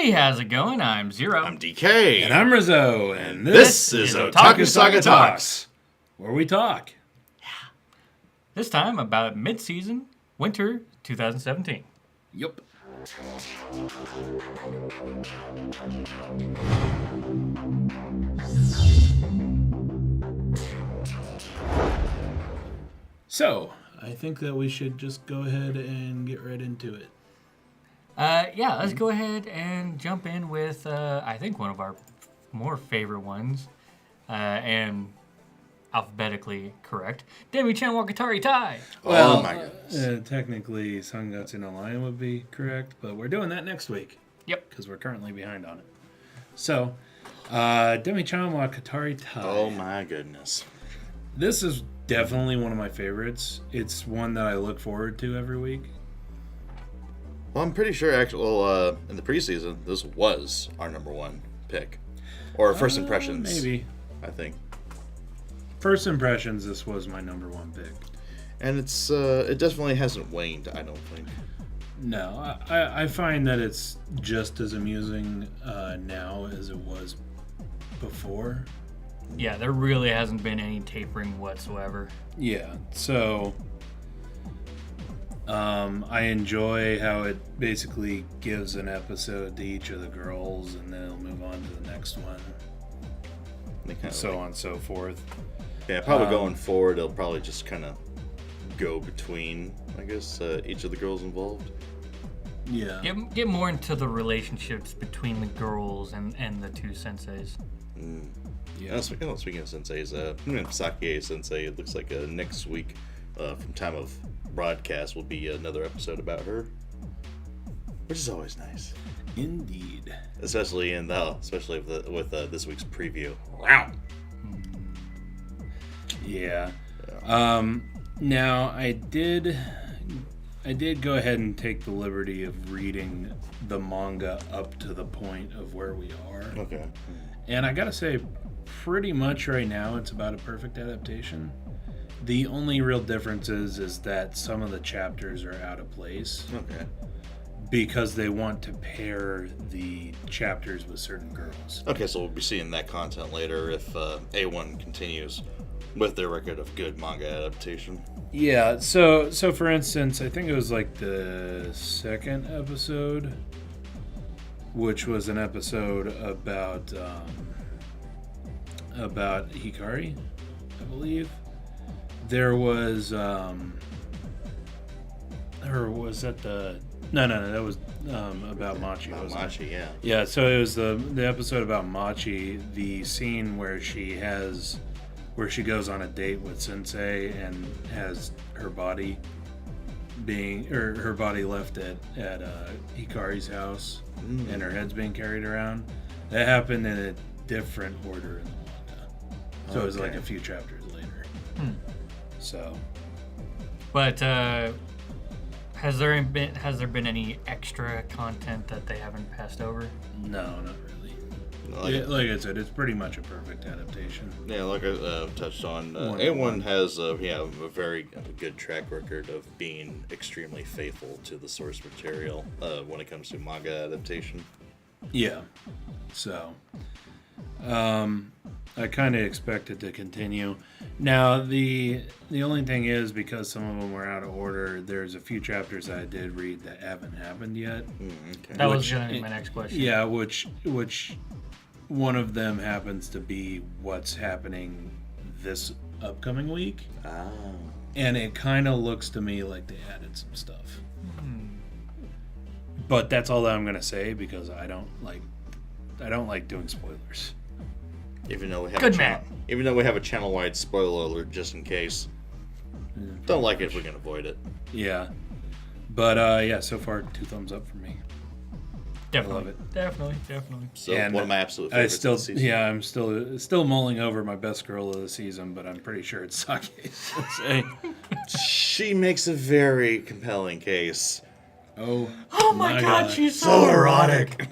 Hey, how's it going? I'm Zero. I'm DK. And I'm Rizzo. And this is Otaku Saga Talks, where we talk. This time about Midseason, Winter 2017. Yep. So, I think that we should just go ahead and get right into it. Let's go ahead and jump in with, I think, one of our more favorite ones, and alphabetically correct, Demi-chan Wakatari Tai. Well, oh my goodness. Technically, Sangatsu no Lion would be correct, but we're doing that next week. Yep. Because we're currently behind on it. So, Demi-chan Wakatari Tai. Oh my goodness. This is definitely one of my favorites. It's one that I look forward to every week. Well, I'm pretty sure, actually, in the preseason, this was our number one pick. Or first impressions. Maybe. I think. First impressions, this was my number one pick. And it's it definitely hasn't waned, I don't think. No, I find that it's just as amusing now as it was before. Yeah, there really hasn't been any tapering whatsoever. Yeah, so I enjoy how it basically gives an episode to each of the girls, and then it'll move on to the next one, so on and so forth. Yeah, probably going forward, it'll probably just kind of go between, I guess, each of the girls involved. Yeah. Get more into the relationships between the girls and the two senseis. Yeah. Speaking of senseis, Sake Sensei, it looks like next week, from time of broadcast, will be another episode about her, which is always nice. Indeed. Especially with this week's preview. Wow. Yeah. Now I did go ahead and take the liberty of reading the manga up to the point of where we are. Okay. And I gotta say, pretty much right now, it's about a perfect adaptation. The only real difference is that some of the chapters are out of place. Okay. Because they want to pair the chapters with certain girls. Okay, so we'll be seeing that content later if A1 continues with their record of good manga adaptation. Yeah, so for instance, I think it was like the second episode, which was an episode about Hikari, I believe. There was or was that the no, that was about Machi. About Machi, yeah. Yeah, so it was the episode about Machi, the scene where she goes on a date with Sensei and has her body left at Hikari's house, and her head's being carried around. That happened in a different order in the manga, so it was like a few chapters later. So, but has there been any extra content that they haven't passed over? No, not really. Like I said, it's pretty much a perfect adaptation. Yeah, like I touched on, A1 has a very good track record of being extremely faithful to the source material when it comes to manga adaptation. Yeah, so I kind of expect it to continue. Now, the only thing is, because some of them were out of order, there's a few chapters I did read that haven't happened yet. Okay. That was going to be my next question. Yeah, which one of them happens to be what's happening this upcoming week. Oh. And it kind of looks to me like they added some stuff. But that's all that I'm going to say, because I don't like doing spoilers. Even though we have a channel-wide spoiler alert just in case. Don't like it if we can avoid it. Yeah. But so far 2 thumbs up for me. Definitely. I love it. Definitely. So one of my absolute favorites of the season. Yeah, I'm still mulling over my best girl of the season, but I'm pretty sure it's Sake Sensei. She makes a very compelling case. Oh my God, she's so erotic.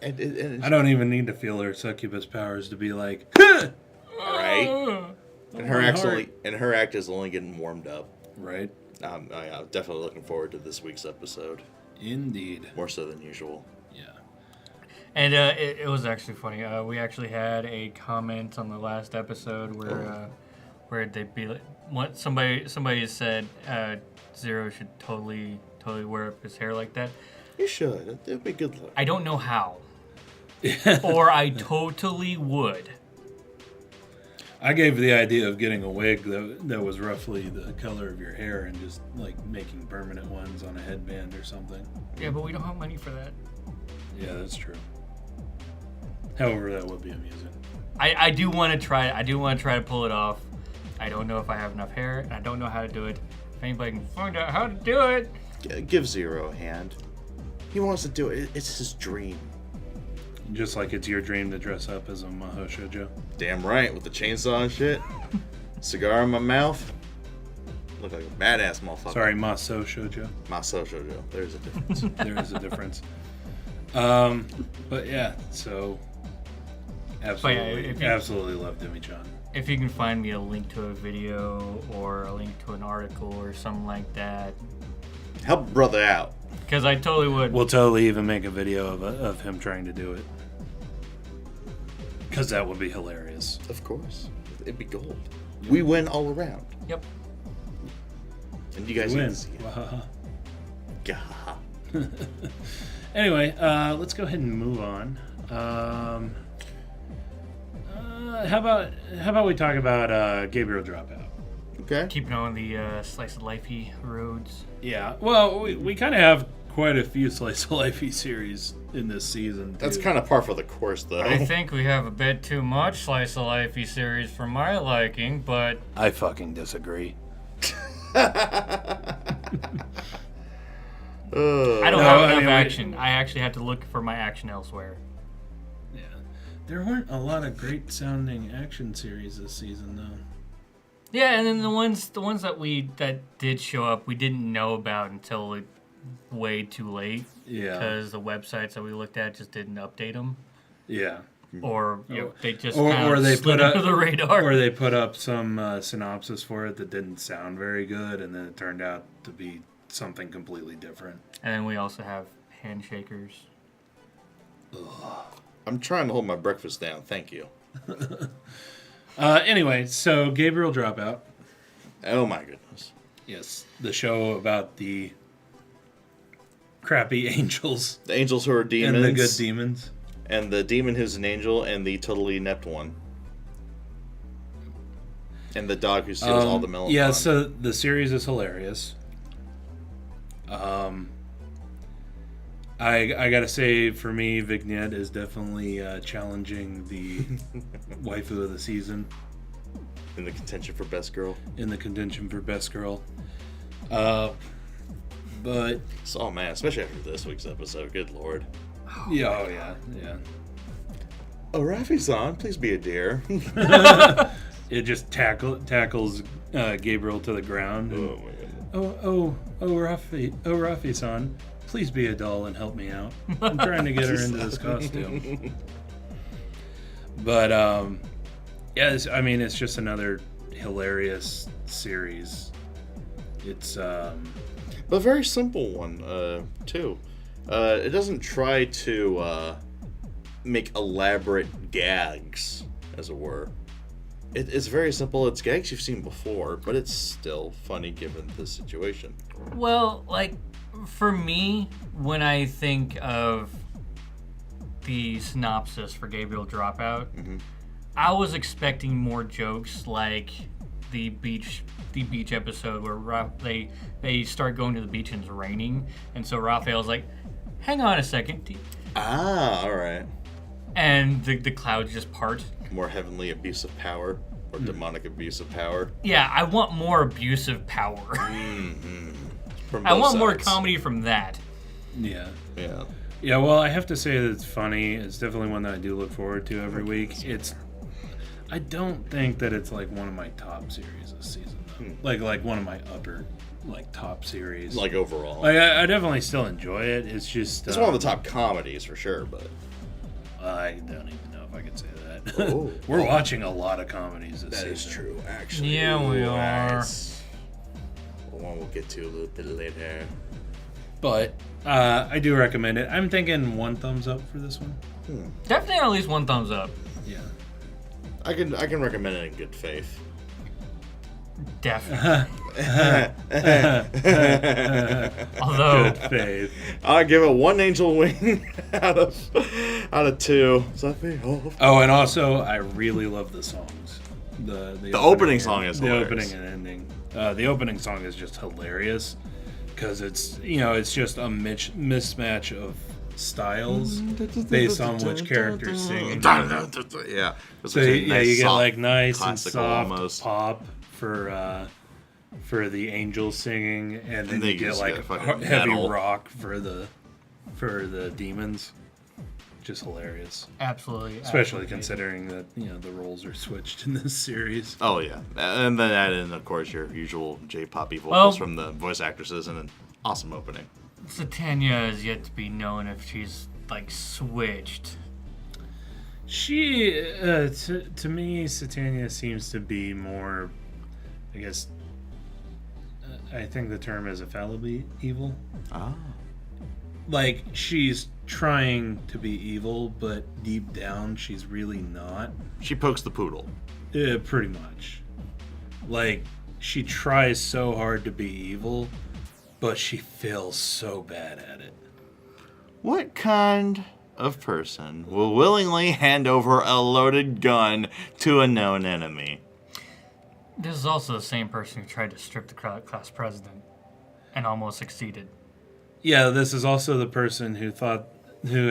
I don't even need to feel her succubus powers to be like, right? And her act is only getting warmed up. Right. I'm definitely looking forward to this week's episode. Indeed. More so than usual. Yeah. And it was actually funny. We actually had a comment on the last episode where they'd be like, what somebody said Zero should totally wear up his hair like that. You should. It would be a good look. I don't know how. Or I totally would. I gave the idea of getting a wig that was roughly the color of your hair and just like making permanent ones on a headband or something. Yeah, but we don't have money for that. Yeah, that's true. However, that would be amusing. I do want to try it. I do want to try to pull it off. I don't know if I have enough hair, and I don't know how to do it. If anybody can find out how to do it. Give Zero a hand. He wants to do it. It's his dream. Just like it's your dream to dress up as a Maho Shoujo. Damn right, with the chainsaw and shit. Cigar in my mouth. Look like a badass motherfucker. Sorry, Maso Shoujo. Maso Shoujo. There's a difference. There is a difference. But yeah, so absolutely love Demi-chan. If you can find me a link to a video or a link to an article or something like that. Help brother out. Because I totally would. We'll totally even make a video of him trying to do it. Because that would be hilarious. Of course. It'd be gold. We win all around. Yep. And you guys win. Gah. Anyway, let's go ahead and move on. How about we talk about Gabriel Dropout? Okay. Keeping on the slice of lifey roads. Yeah. Well, we kind of have quite a few slice of lifey series in this season. That's kind of par for the course, though. I think we have a bit too much slice of lifey series for my liking, but I fucking disagree. I don't have enough action. I actually had to look for my action elsewhere. Yeah. There weren't a lot of great sounding action series this season, though. Yeah, and then the ones that did show up, we didn't know about until way too late. Yeah. Because the websites that we looked at just didn't update them. Yeah. Or they just or they slid under the radar. Or they put up some synopsis for it that didn't sound very good, and then it turned out to be something completely different. And then we also have handshakers. Ugh. I'm trying to hold my breakfast down. Thank you. Anyway, so Gabriel Dropout. Oh my goodness. Yes. The show about the crappy angels. The angels who are demons. And the good demons. And the demon who's an angel and the totally inept one. And the dog who steals all the melon. Yeah, so the series is hilarious. I gotta say, for me, Vignette is definitely challenging the waifu of the season. In the contention for best girl. But oh man, especially after this week's episode, good lord. Yeah. Oh, Rafi-san, please be a dear. It just tackles Gabriel to the ground. And, oh my goodness. Rafi-san, please be a doll and help me out. I'm trying to get her into this costume. But yeah, I mean, it's just another hilarious series. It's but a very simple one too. It doesn't try to make elaborate gags, as it were. It's very simple. It's gags you've seen before, but it's still funny given the situation. Well, like, for me, when I think of the synopsis for Gabriel Dropout, I was expecting more jokes like the beach episode where they start going to the beach and it's raining, and so Raphael's like, hang on a second. All right. And the clouds just part. More heavenly abuse of power, or demonic abuse of power. Yeah, I want more abusive power. I want more comedy from that. Yeah. Yeah. Yeah, well, I have to say that it's funny. It's definitely one that I do look forward to every week. I don't think that it's like one of my top series this season, though. Like one of my upper, like, top series. Like overall. Like, I definitely still enjoy it. It's just... It's one of the top comedies for sure, but... I don't even know if I could say that. Oh. We're watching a lot of comedies this season. That is true, actually. Yeah, we are. One we'll get to a little bit later. But I do recommend it. I'm thinking 1 thumbs up for this one. Definitely at least 1 thumbs up. Yeah. I can recommend it in good faith. Definitely. Although, Good faith. I'll give it 1 angel wing out of 2. Set me off. Oh, and also, I really love the songs. The opening song is the hilarious. opening and ending. The opening song is just hilarious because it's just a mismatch of styles based on which character's singing. Yeah. So you get like nice and classical soft almost. pop for the angels singing, and then then you you get just like get fucking heavy metal. rock for the demons. Just hilarious. absolutely. Especially considering that, the roles are switched in this series. Oh yeah, and then add in, of course, your usual J-poppy vocals Well- from the voice actresses, and an awesome opening. Satania is yet to be known if she's like switched. She, to me, Satania seems to be more, I guess, I think the term is infallibly evil. Ah. Like, she's trying to be evil, but deep down, she's really not. She pokes the poodle. Pretty much. Like, she tries so hard to be evil, but she fails so bad at it. What kind of person will willingly hand over a loaded gun to a known enemy? This is also the same person who tried to strip the class president and almost succeeded. Yeah, this is also the person who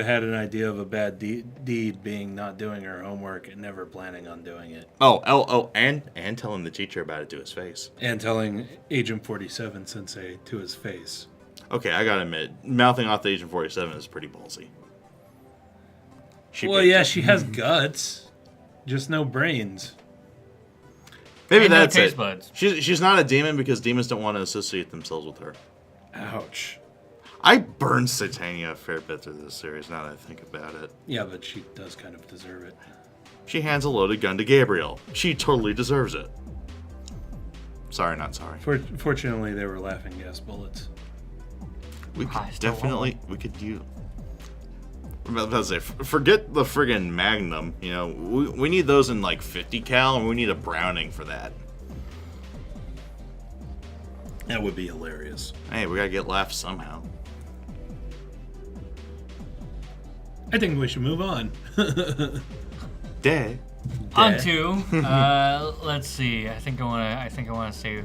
had an idea of a bad deed being not doing her homework and never planning on doing it. And telling the teacher about it to his face. And telling Agent 47 Sensei to his face. Okay, I gotta admit, mouthing off the Agent 47 is pretty ballsy. She Mm-hmm. has guts, just no brains. Maybe And no that's taste it. buds. She's not a demon because demons don't want to associate themselves with her. Ouch. I burned Satania a fair bit through this series, now that I think about it. Yeah, but she does kind of deserve it. She hands a loaded gun to Gabriel. She totally deserves it. Sorry, not sorry. Fortunately, they were laughing gas bullets. We I could still definitely, we could use... I'm about to say, forget the friggin' Magnum, we need those in like 50 cal, and we need a Browning for that. That would be hilarious. Hey, we gotta get laughs somehow. I think we should move on. Day. On to, let's see. I think I want to save.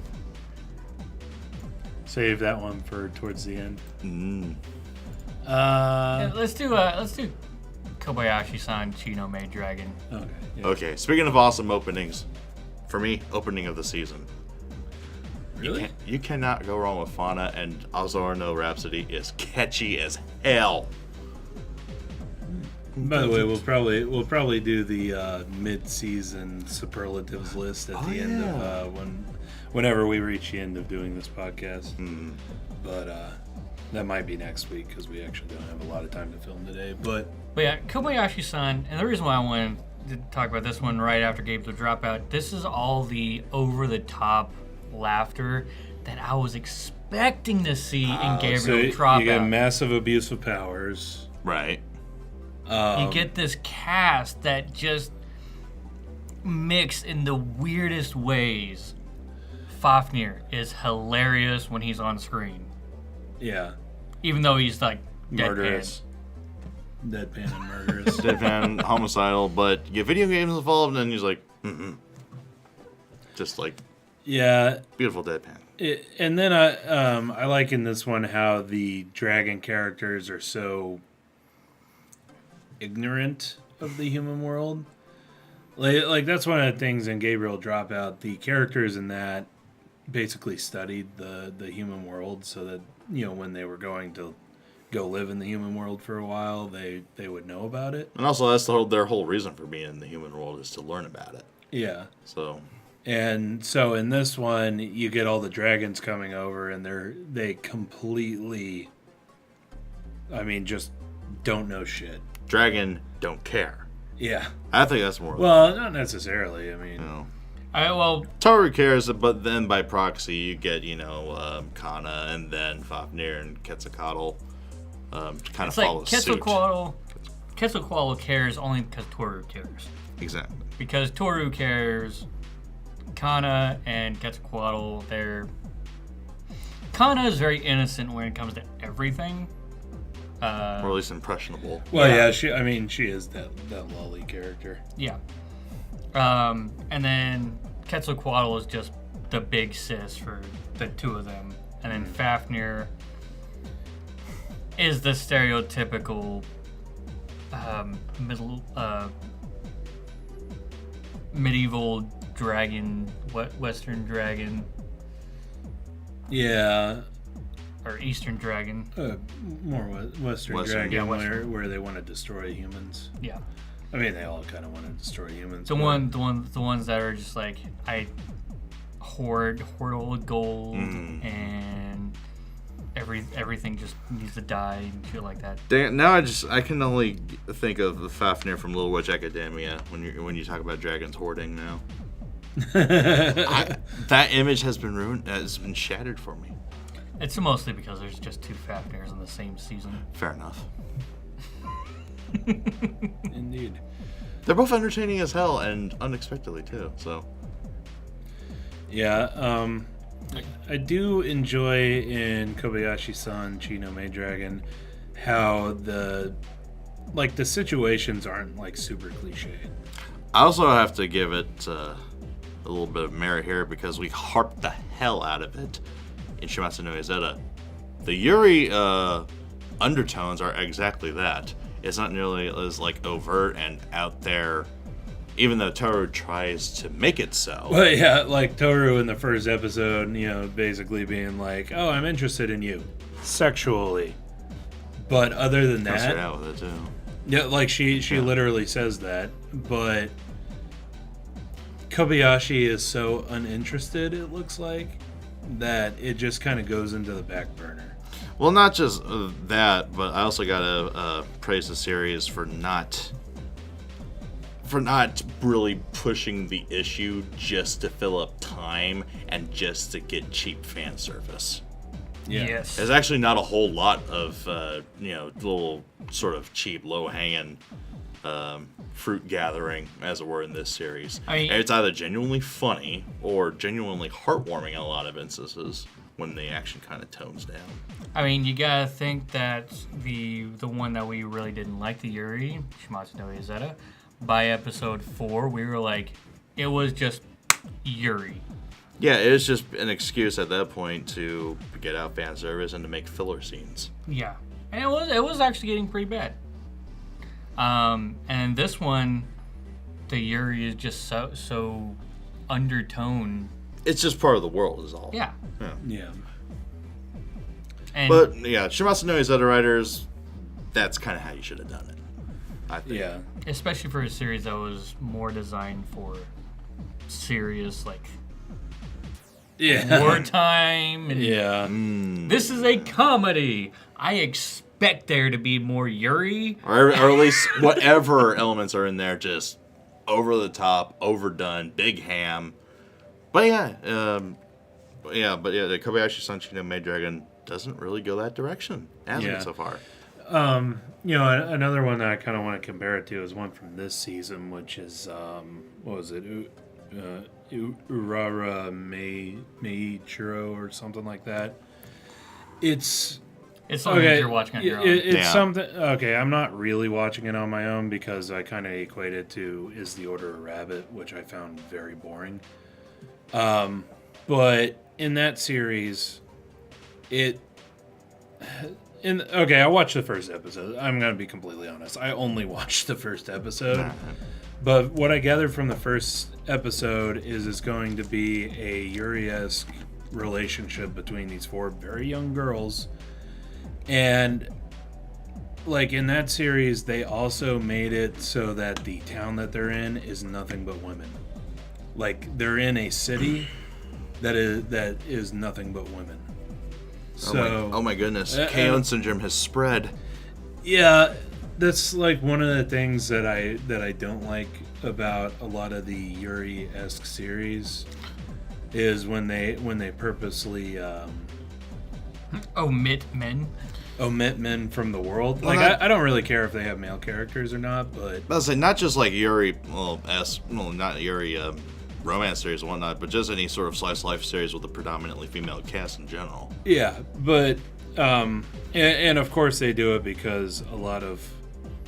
Save that one for towards the end. Let's do Kobayashi-san Chino Maid Dragon. Okay. Yeah. Okay, speaking of awesome openings, for me, opening of the season. Really? You cannot go wrong with Fauna, and Azorno Rhapsody is catchy as hell. By the way, we'll probably do the mid-season superlatives list at the end of whenever we reach the end of doing this podcast. But that might be next week because we actually don't have a lot of time to film today. But yeah, Kobayashi-san, and the reason why I wanted to talk about this one right after Gabe's Dropout, this is all the over-the-top laughter that I was expecting to see in Gabriel Dropout. You get massive abuse of powers. Right. You get this cast that just mix in the weirdest ways. Fafnir is hilarious when he's on screen. Yeah. Even though he's like Murderous. Deadpan and murderous. Deadpan, homicidal, but you get video games involved, and he's like, just like, Yeah. beautiful deadpan. And then I like in this one how the dragon characters are so ignorant of the human world. Like that's one of the things in Gabriel Dropout. The characters in that basically studied the human world so that, when they were going to go live in the human world for a while, they would know about it. And also, that's their whole reason for being in the human world is to learn about it. Yeah. So. And so in this one, you get all the dragons coming over, and they completely, just don't know shit. Dragon don't care. Yeah. I think that's more. Well, not necessarily. Well, Toru cares, but then by proxy you get, Kana and then Fafnir and Quetzalcoatl to kind of follow suit. Quetzalcoatl cares only because Toru cares. Exactly. Because Toru cares, Kana and Quetzalcoatl, Kana is very innocent when it comes to everything. Or at least impressionable. Well, yeah, she is that lolly character. Yeah. And then Quetzalcoatl is just the big sis for the two of them. And then Fafnir is the stereotypical medieval dragon, Western dragon. Yeah. Or Eastern dragon. More Western dragon, yeah, where they want to destroy humans. Yeah. I mean, they all kind of want to destroy humans. The ones that are just like, I hoard all the gold and everything just needs to die and shit like that. Now I can only think of the Fafnir from Little Witch Academia when you talk about dragons hoarding now. That image has been ruined. Has been shattered for me. It's mostly because there's just two Fafnirs in the same season. Fair enough. Indeed. They're both entertaining as hell and unexpectedly too. So. Yeah. I do enjoy in Kobayashi-san Chino Maid Dragon how the situations aren't like super cliche. I also have to give it a little bit of merit here because we harped the hell out of it in Shimatsu no Izetta. The Yuri undertones are exactly that. It's not nearly as like overt and out there, even though Toru tries to make it so. Well, yeah, like Toru in the first episode, basically being like, "Oh, I'm interested in you sexually," but other than that, straight out with it too. Yeah, like she literally says that, but Kobayashi is so uninterested. It looks like that it just kind of goes into the back burner. Well, not just that, but I also gotta praise the series for not really pushing the issue just to fill up time and just to get cheap fan service. Yeah. Yes. There's actually not a whole lot of little sort of cheap, low-hanging fruit gathering, as it were, in this series. I mean, it's either genuinely funny or genuinely heartwarming in a lot of instances when the action kind of tones down. I mean, you gotta think that the one that we really didn't like, the Yuri, Shimatsu no Izetta, by episode 4, we were like, it was just Yuri. Yeah, it was just an excuse at that point to get out fan service and to make filler scenes. Yeah, and it was actually getting pretty bad. And this one, the Yuri is just so undertone. It's just part of the world, is all. Yeah. Yeah. And But yeah, Shimatsu no Izetta writers, that's kind of how you should have done it, I think. Yeah. especially for a series that was more designed for serious, like, Yeah. wartime. And Yeah. This is a comedy. I expect there to be more Yuri. Or at least whatever elements are in there, just over the top, overdone, big ham. But the Kobayashi-san Chino Maid Dragon doesn't really go that direction, hasn't it so far? Another one that I kind of want to compare it to is one from this season, which is what was it? Urara Meiichiro or something like that. It's something that you're watching on your own. It's something. Okay, I'm not really watching it on my own because I kind of equate it to Is the Order a Rabbit, which I found very boring. But in that series, I watched the first episode. I'm going to be completely honest. I only watched the first episode. But what I gathered from the first episode is it's going to be a Yuri-esque relationship between these four very young girls. And, like, in that series, they also made it so that the town that they're in is nothing but women. Like, they're in a city that is nothing but women. So, oh my goodness, K-On! Syndrome has spread. Yeah, that's like one of the things that I don't like about a lot of the Yuri-esque series is when they purposely Omit men. omit men from the world. Well, Like, I don't really care if they have male characters or not, but I'll say not just like Yuri, not Yuri romance series and whatnot, but just any sort of slice of life series with a predominantly female cast in general. yeah. But and of course they do it because a lot of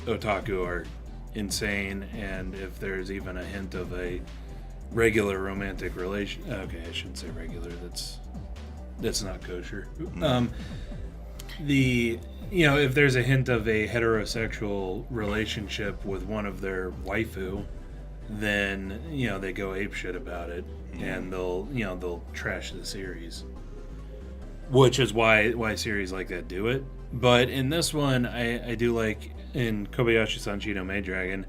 otaku are insane, and if there's even a hint of a regular romantic relation, okay, I shouldn't say regular. That's not kosher. If there's a hint of a heterosexual relationship with one of their waifu, then they go apeshit about it, and they'll trash the series, which is why series like that do it. But in this one, I do like in Kobayashi-san Cheeto Maid Dragon,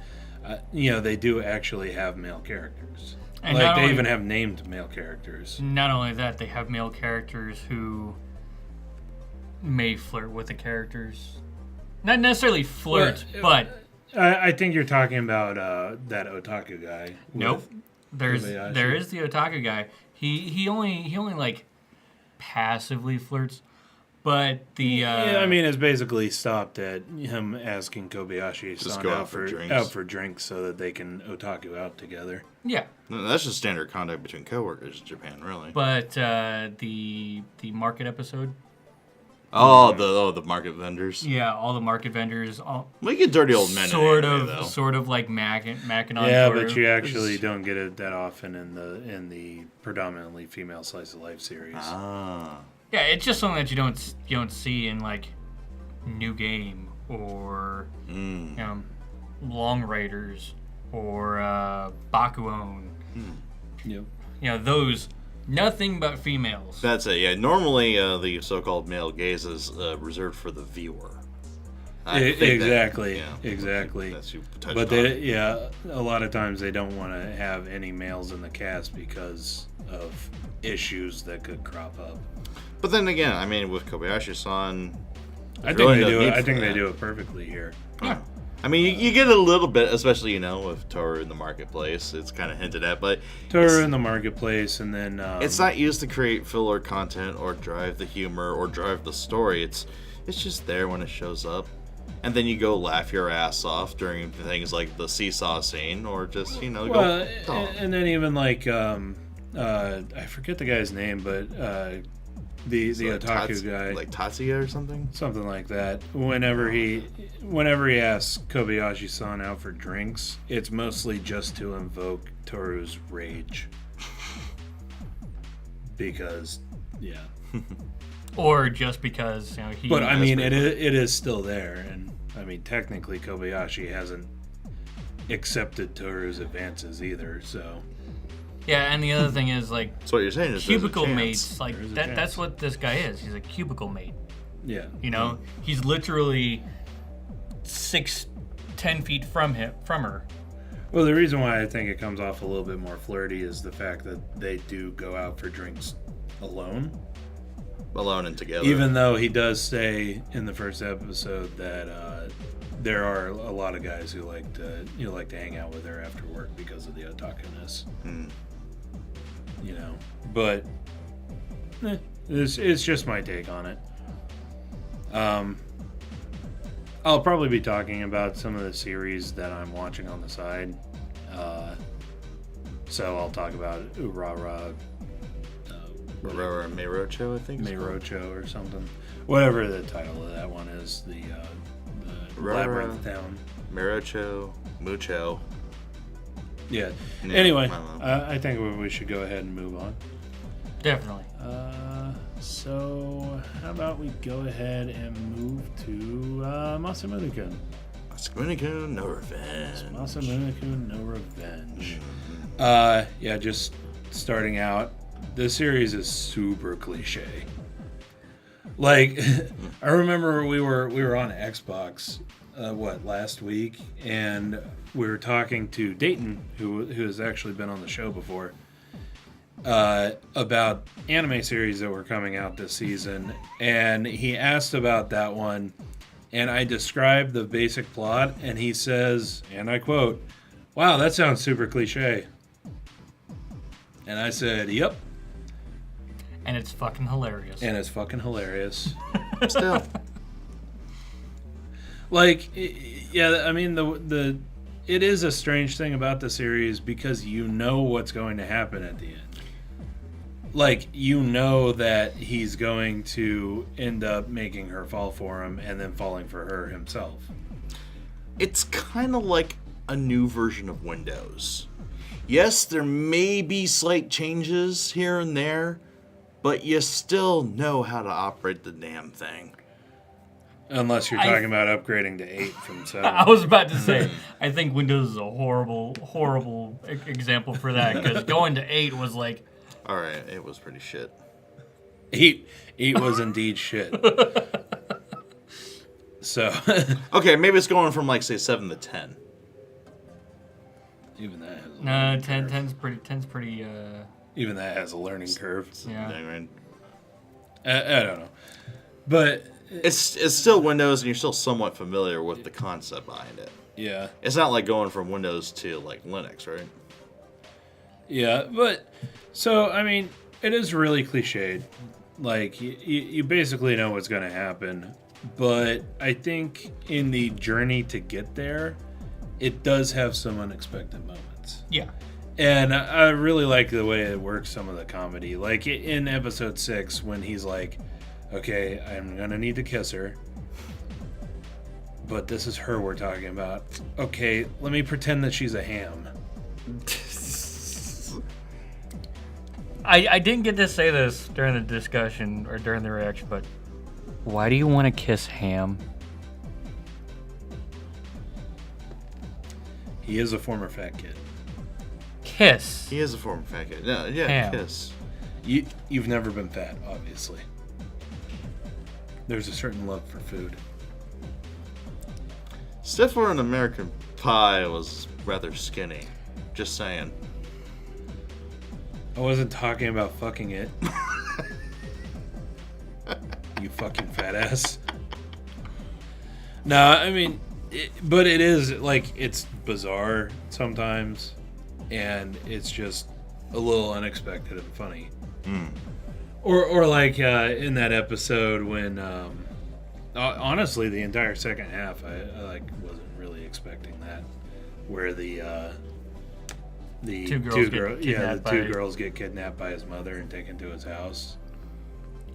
they do actually have male characters. And like they only, even have named male characters. Not only that, they have male characters who may flirt with the characters. Not necessarily flirt, but I think you're talking about that otaku guy. nope. There is the otaku guy. He only like passively flirts, but the it's basically stopped at him asking Kobayashi-san go out for drinks. out for drinks so that they can otaku out together. yeah. No, that's just standard conduct between coworkers in Japan, really. But the market episode, The market vendors. yeah, all the market vendors, We get dirty old men. sort in anime, though. of like macking on. Yeah, Toru. but you actually don't get it that often in the predominantly female slice of life series. Ah. Yeah, it's just something that you don't see in like New Game or Long Raiders or Bakuon. Yep. Those nothing but females. That's it. Yeah. Normally, the so-called male gaze is reserved for the viewer. Exactly. Exactly. That's you touched But on. a lot of times they don't want to have any males in the cast because of issues that could crop up. But then again, I mean, with Kobayashi-san, I think they do it perfectly here. Yeah. I mean, you get a little bit, especially with Toru in the marketplace. It's kind of hinted at, but Toru in the marketplace, and then it's not used to create filler content or drive the humor or drive the story. It's just there when it shows up, and then you go laugh your ass off during things like the seesaw scene, or just go. And then even like I forget the guy's name, but the otaku guy, like Tatsuya or something like that. Whenever he asks Kobayashi-san out for drinks, it's mostly just to invoke Toru's rage. Because, yeah. Or just because he. But I mean, it is still there, and I mean, technically Kobayashi hasn't accepted Toru's advances either, so. Yeah, and the other thing is like so what you're saying is cubicle there's a mates. chance. Like There's a that's chance. what this guy is. He's a cubicle mate. Yeah. He's literally 10 feet from her. Well, the reason why I think it comes off a little bit more flirty is the fact that they do go out for drinks alone. Alone and together. Even though he does say in the first episode that there are a lot of guys who like to hang out with her after work because of the otaku-ness. But it's just my take on it. I'll probably be talking about some of the series that I'm watching on the side. So I'll talk about Urara, Meirocho, I think. Meirocho or something. Whatever the title of that one is, the Labyrinth Town. Meirocho, Mucho. Yeah. Yeah, Anyway, I don't know. I think we should go ahead and move on. Definitely. So how about we go ahead and move to Masamune-kun. Masamune-kun, no revenge. Masamune-kun, no revenge. Yeah, just starting out, the series is super cliche. Like, I remember we were on Xbox, last week, and we were talking to Dayton, who has actually been on the show before, about anime series that were coming out this season, and he asked about that one, and I described the basic plot, and he says, and I quote, wow, that sounds super cliche. And I said, yep. And it's fucking hilarious. And it's fucking hilarious. Still. Like, yeah, I mean, it is a strange thing about the series because you know what's going to happen at the end. Like, you know that he's going to end up making her fall for him and then falling for her himself. It's kind of like a new version of Windows. Yes, there may be slight changes here and there, but you still know how to operate the damn thing. Unless you're talking about upgrading to 8 from 7. I was about to say, I think Windows is a horrible example for that, because going to 8 was like... Alright, it was pretty shit. 8 was indeed shit. So... Okay, maybe it's going from, like, say, 7 to 10. Even that has a No, learning 10's curve. pretty, Even that has a learning curve. yeah. I don't know. But... It's still Windows, and you're still somewhat familiar with the concept behind it. Yeah. It's not like going from Windows to, like, Linux, right? Yeah, but... So, I mean, it is really cliched. Like, you basically know what's going to happen. But I think in the journey to get there, it does have some unexpected moments. Yeah. And I really like the way it works, some of the comedy. Like, in episode 6, when he's like... Okay, I'm gonna need to kiss her. But this is her we're talking about. Okay, let me pretend that she's a ham. I didn't get to say this during the discussion or during the reaction, but why do you want to kiss Ham? He is a former fat kid. Kiss. He is a former fat kid. Yeah, Ham. Kiss. You've never been fat, obviously. There's a certain love for food. Stifler in American Pie was rather skinny. Just saying. I wasn't talking about fucking it. You fucking fat ass. No, I mean, but it is, like, it's bizarre sometimes, and it's just a little unexpected and funny. Or like in that episode when, honestly, the entire second half, I like wasn't really expecting that, where the two girls get kidnapped by his mother and taken to his house.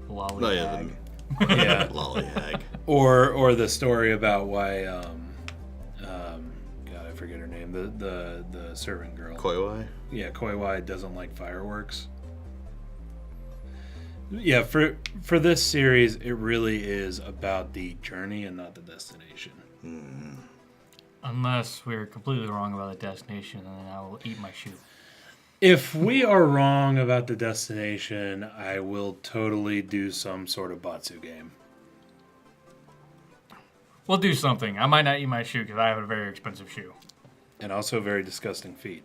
Lollygag. Yeah, Lollygag. Or the story about why, God, I forget her name, the servant girl. Koiwai? Yeah, Koiwai doesn't like fireworks. Yeah, for this series, it really is about the journey and not the destination. Unless we're completely wrong about the destination, then I will eat my shoe. If we are wrong about the destination, I will totally do some sort of Batsu game. We'll do something. I might not eat my shoe because I have a very expensive shoe. And also very disgusting feet.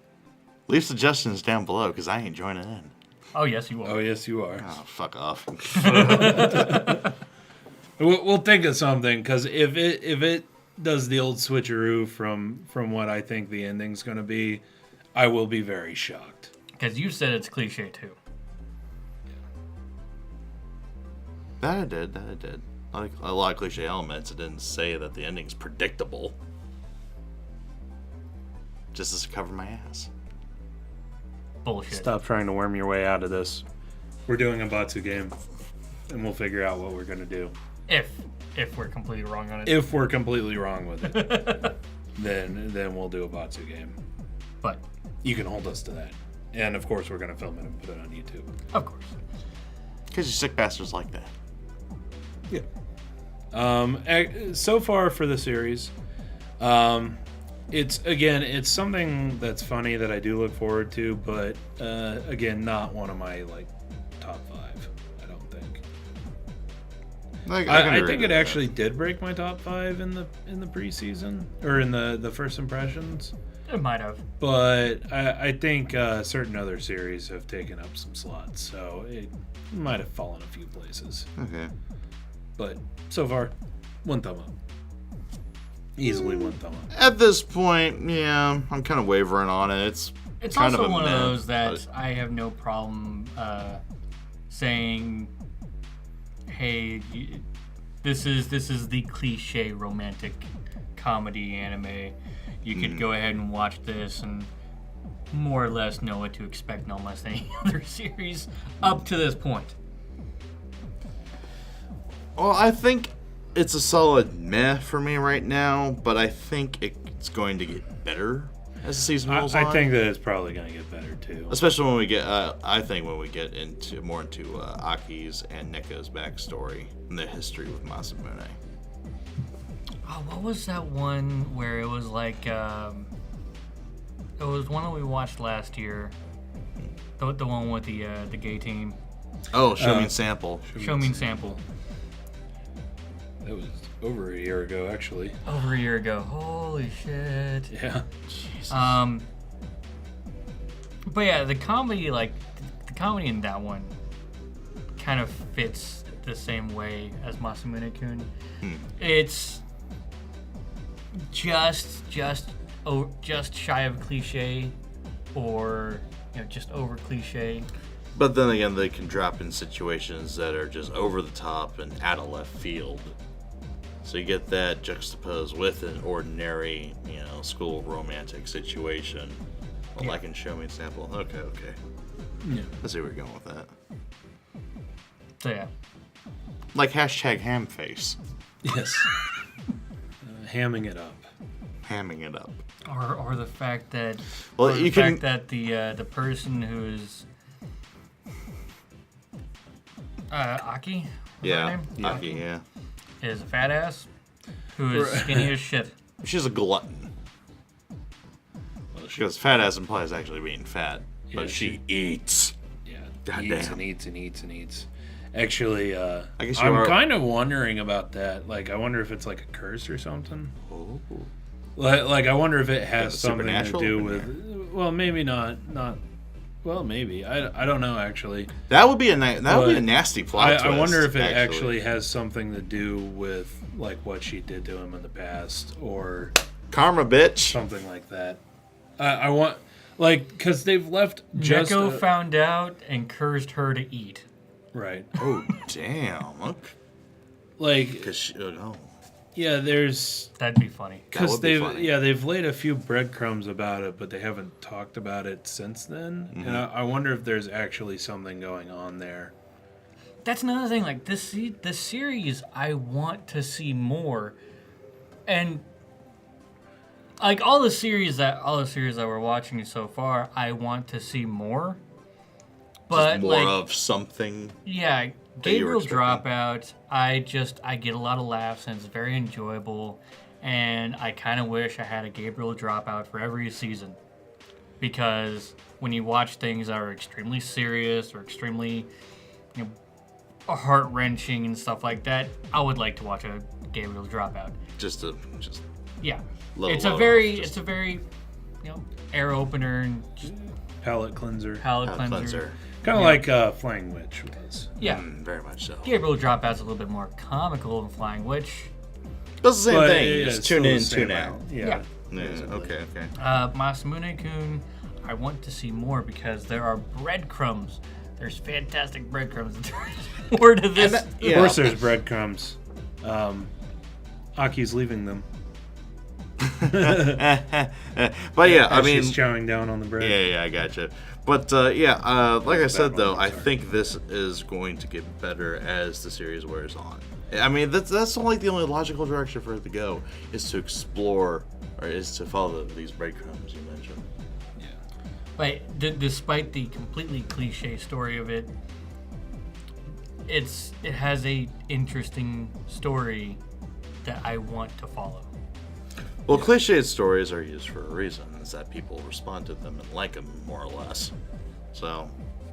Leave suggestions down below, because I ain't joining in. Oh, yes, you will. Oh, yes, you are. Oh, fuck off. We'll think of something, because if it does the old switcheroo from what I think the ending's going to be, I will be very shocked. Because you said it's cliche, too. That I did. Like a lot of cliche elements. It didn't say that the ending's predictable. Just to cover my ass. Bullshit. Stop trying to worm your way out of this. We're doing a Batsu game, and we'll figure out what we're going to do. If we're completely wrong on it. If we're completely wrong with it, then we'll do a Batsu game. But you can hold us to that. And of course, we're going to film it and put it on YouTube. Of course. Because you sick bastards like that. Yeah. So far for the series, it's something that's funny that I do look forward to, but again, not one of my like top 5. I don't think. I think it actually did break my top 5 in the preseason or in the first impressions. It might have. But I think certain other series have taken up some slots, so it might have fallen a few places. Okay. But so far, 1 thumb up. Easily one thumb up. At this point, yeah, I'm kind of wavering on it. It's kind also of a one of meh, those that but- I have no problem saying, "Hey, this is the cliche romantic comedy anime. You could go ahead and watch this and more or less know what to expect in almost any other series up to this point." Well, I think it's a solid meh for me right now, but I think it's going to get better as the season rolls on. I think that it's probably going to get better too. Especially when we get, I think when we get into Aki's and Nekko's backstory and their history with Masamune. Oh, what was that one where it was like, it was one that we watched last year. The one with the gay team. Oh, Show Me Sample. Show me Sample. That was over a year ago, actually. Over a year ago. Holy shit. Yeah. Jesus. But yeah, the comedy in that one kind of fits the same way as Masamune-kun. It's just shy of cliche, or just over cliche. But then again, they can drop in situations that are just over the top and out of left field. So you get that juxtaposed with an ordinary, school romantic situation. Well, like in Show Me Sample. Okay. Yeah. I see where you're going with that. So yeah. Like #hamface. Yes. Hamming it up. Hamming it up. Or the fact that the person who's Aki, was her name? Aki, yeah. Is a fat ass who is skinny as shit. She's a glutton. Because fat ass implies actually being fat, but she eats. Yeah. God eats damn. and eats. Actually, I guess I'm kind of wondering about that. Like, I wonder if it's like a curse or something. Oh. Like I wonder if it has Got something to supernatural do in with. Well, maybe not. Well, maybe. I don't know actually. That would be a nasty plot twist. I wonder if it actually has something to do with like what she did to him in the past or karma, bitch. something like that. I want because they've left just Neko found out and cursed her to eat. right. Oh damn! Look, Like because yeah, there's That'd be funny. because would be they've funny. they've laid a few breadcrumbs about it, but they haven't talked about it since then. And I wonder if there's actually something going on there. That's another thing. Like this series, I want to see more, and like all the series that we're watching so far, I want to see more. But just more of something. yeah, you were Gabriel expecting. Dropout, I get a lot of laughs and it's very enjoyable, and I kind of wish I had a Gabriel Dropout for every season, because when you watch things that are extremely serious or extremely, heart-wrenching and stuff like that, I would like to watch a Gabriel Dropout. Just Yeah, Level it's a low, very just- air opener and just Palate cleanser. palate cleanser. Kind of like Flying Witch was. Yeah, very much so. Gabriel Dropout's a little bit more comical than Flying Witch. That's the same But thing. You yeah, just it's tune still in, the same tune out. amount. Yeah. Yeah. Yeah, basically. okay. Masamune-kun, I want to see more because there are breadcrumbs. There's fantastic breadcrumbs. There's more to this. Of course, there's breadcrumbs. Aki's leaving them. But yeah, I As mean, she's chowing down on the bread. yeah, I gotcha. But like I said though, one, I sorry. think this is going to get better as the series wears on. I mean, that's like the only logical direction for it to go is to explore or is to follow these breadcrumbs you mentioned. Yeah. But despite the completely cliche story of it, it has a interesting story that I want to follow. Well, cliched stories are used for a reason. Is that people respond to them and like them more or less. So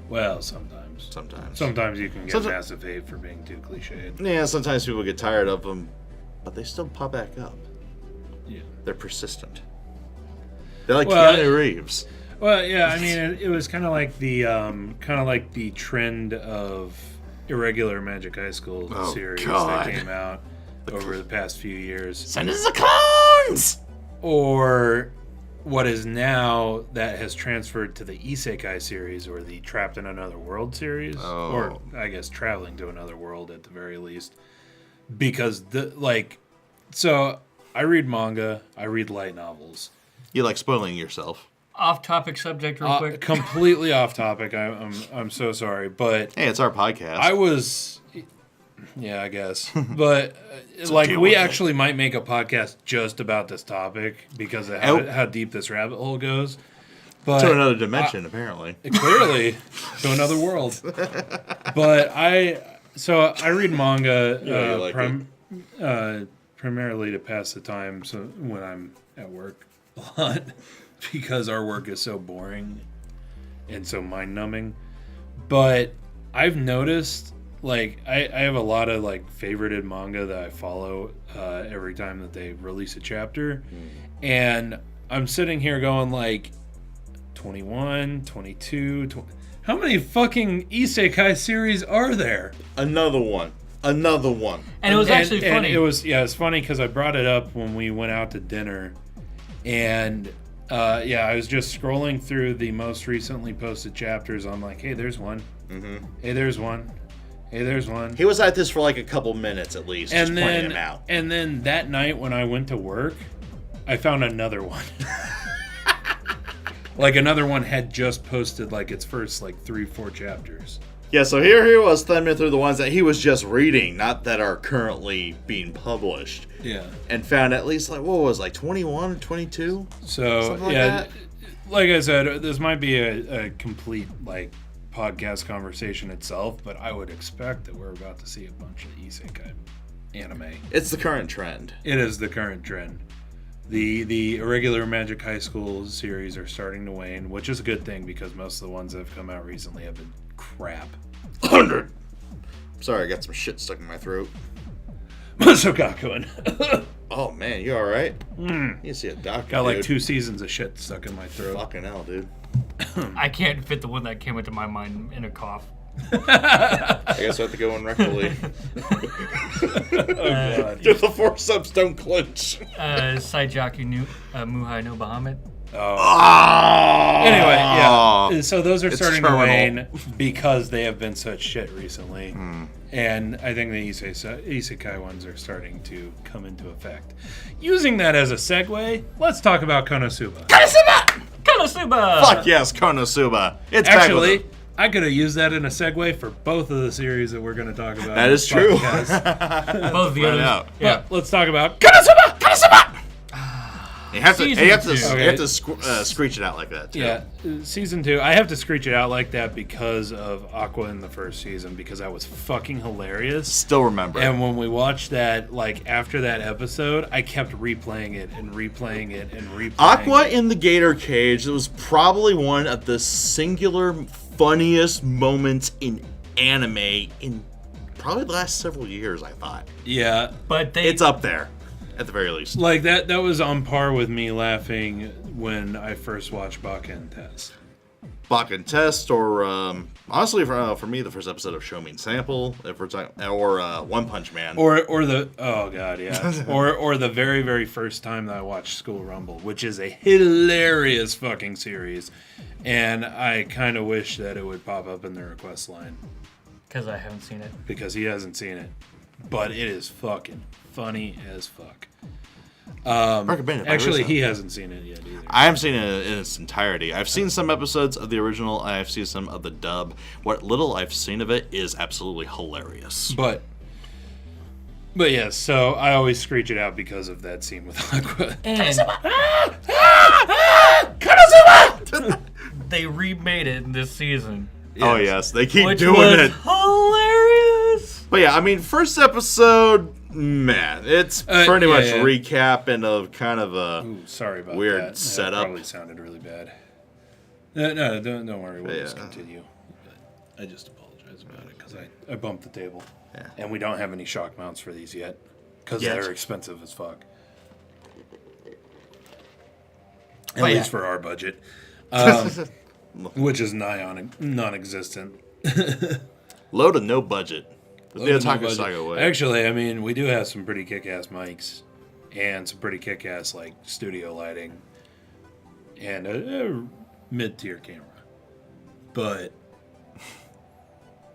Well, sometimes. Sometimes you can get Sometimes- massive hate for being too cliched. yeah, sometimes people get tired of them, but they still pop back up. Yeah. They're persistent. They're like Well, Keanu Reeves. Well, yeah. I mean, it was kind of like the trend of irregular Magic High School Oh, series God. that came out over the past few years. Send us a card. friends! Or what is now that has transferred to the Isekai series or the Trapped in Another World series. Oh. Or, I guess, Traveling to Another World at the very least. Because, so I read manga, I read light novels. You like spoiling yourself. Off-topic subject real quick. Completely off topic. I'm so sorry. But Hey, it's our podcast. I was... Yeah, I guess. But, like, deal we with it. actually might make a podcast just about this topic because of how deep this rabbit hole goes. But to another dimension, apparently. Clearly, to another world. But I read manga Yeah, you like primarily to pass the time so when I'm at work a lot because our work is so boring and so mind-numbing. But I've noticed... Like, I have a lot of, like, favorited manga that I follow every time that they release a chapter. And I'm sitting here going, like, 21, 22, 20... How many fucking isekai series are there? Another one. And it was actually funny. And it was funny because I brought it up when we went out to dinner. And, I was just scrolling through the most recently posted chapters. I'm like, hey, there's one. Mm-hmm. Hey, there's one. Hey, there's one. He was at this for like a couple minutes at least, And just pointing him out. And then that night when I went to work, I found another one. Like another one had just posted like its first like 3-4 chapters. Yeah, so here he was thumbing through the ones that he was just reading, not that are currently being published. Yeah. And found at least like, what was it, like 21 or 22? So, Something like yeah, that? like I said, this might be a complete like podcast conversation itself, but I would expect that we're about to see a bunch of isekai anime. It's the current trend. It is the current trend. The irregular Magic High School series are starting to wane, which is a good thing because most of the ones that have come out recently have been crap. 100! Sorry, I got some shit stuck in my throat. Masogakuin. Oh man, you alright? You see a doctor, Got like dude. 2 seasons of shit stuck in my throat. Fucking hell, dude. I can't fit the one that came into my mind in a cough. I guess I have to go in rectally. Oh, God. Just the forceps don't clench. Saijaku Muhai no Bahamut. Oh! Anyway, yeah. So those are It's starting to terminal. wane because they have been such shit recently. And I think the isekai ones are starting to come into effect. Using that as a segue, let's talk about Konosuba. Konosuba! Fuck yes, Konosuba. It's Actually, back with I could have used that in a segue for both of the series that we're going to talk about. That in is this true. podcast. Both the Right others. out. Yeah. But let's talk about Konosuba! Konosuba! You have to, Season you have to, two. you have to screech it out like that, too. Yeah, season 2. I have to screech it out like that because of Aqua in the first season, because that was fucking hilarious. Still remember. And when we watched that, like, after that episode, I kept replaying it and replaying it and replaying Aqua it. in the gator cage, it was probably one of the singular funniest moments in anime in probably the last several years, I thought. Yeah. But It's up there, at the very least. Like, that was on par with me laughing when I first watched Bakken Test. Bakken Test, or honestly, for me, the first episode of Show Me Sample, if we're talking, or One Punch Man. Or the oh god, yeah. or the very, very first time that I watched School Rumble, which is a hilarious fucking series. And I kind of wish that it would pop up in the request line. because I haven't seen it. Because he hasn't seen it. But it is fucking funny as fuck. Recommended by Actually, Rizzo. he hasn't seen it yet either. I haven't seen it in its entirety. I've seen some episodes of the original, and I've seen some of the dub. What little I've seen of it is absolutely hilarious. But yes, so I always screech it out because of that scene with Aqua. And they remade it in this season, Oh yes, they keep which doing was it. hilarious. But yeah, I mean, first episode, man, it's pretty yeah, much yeah. recapping of kind of a Ooh, sorry about weird that. setup. That probably sounded really bad. No, don't worry. We'll just Yeah. continue. I just apologize about it because I bumped the table. Yeah. And we don't have any shock mounts for these yet because Yet. they're expensive as fuck. At But least yeah. for our budget. Which is nigh on non-existent. low to no budget. The Low to no Otaku budget. Saga way. Actually, I mean, we do have some pretty kick-ass mics. and some pretty kick-ass like studio lighting and a mid-tier camera. But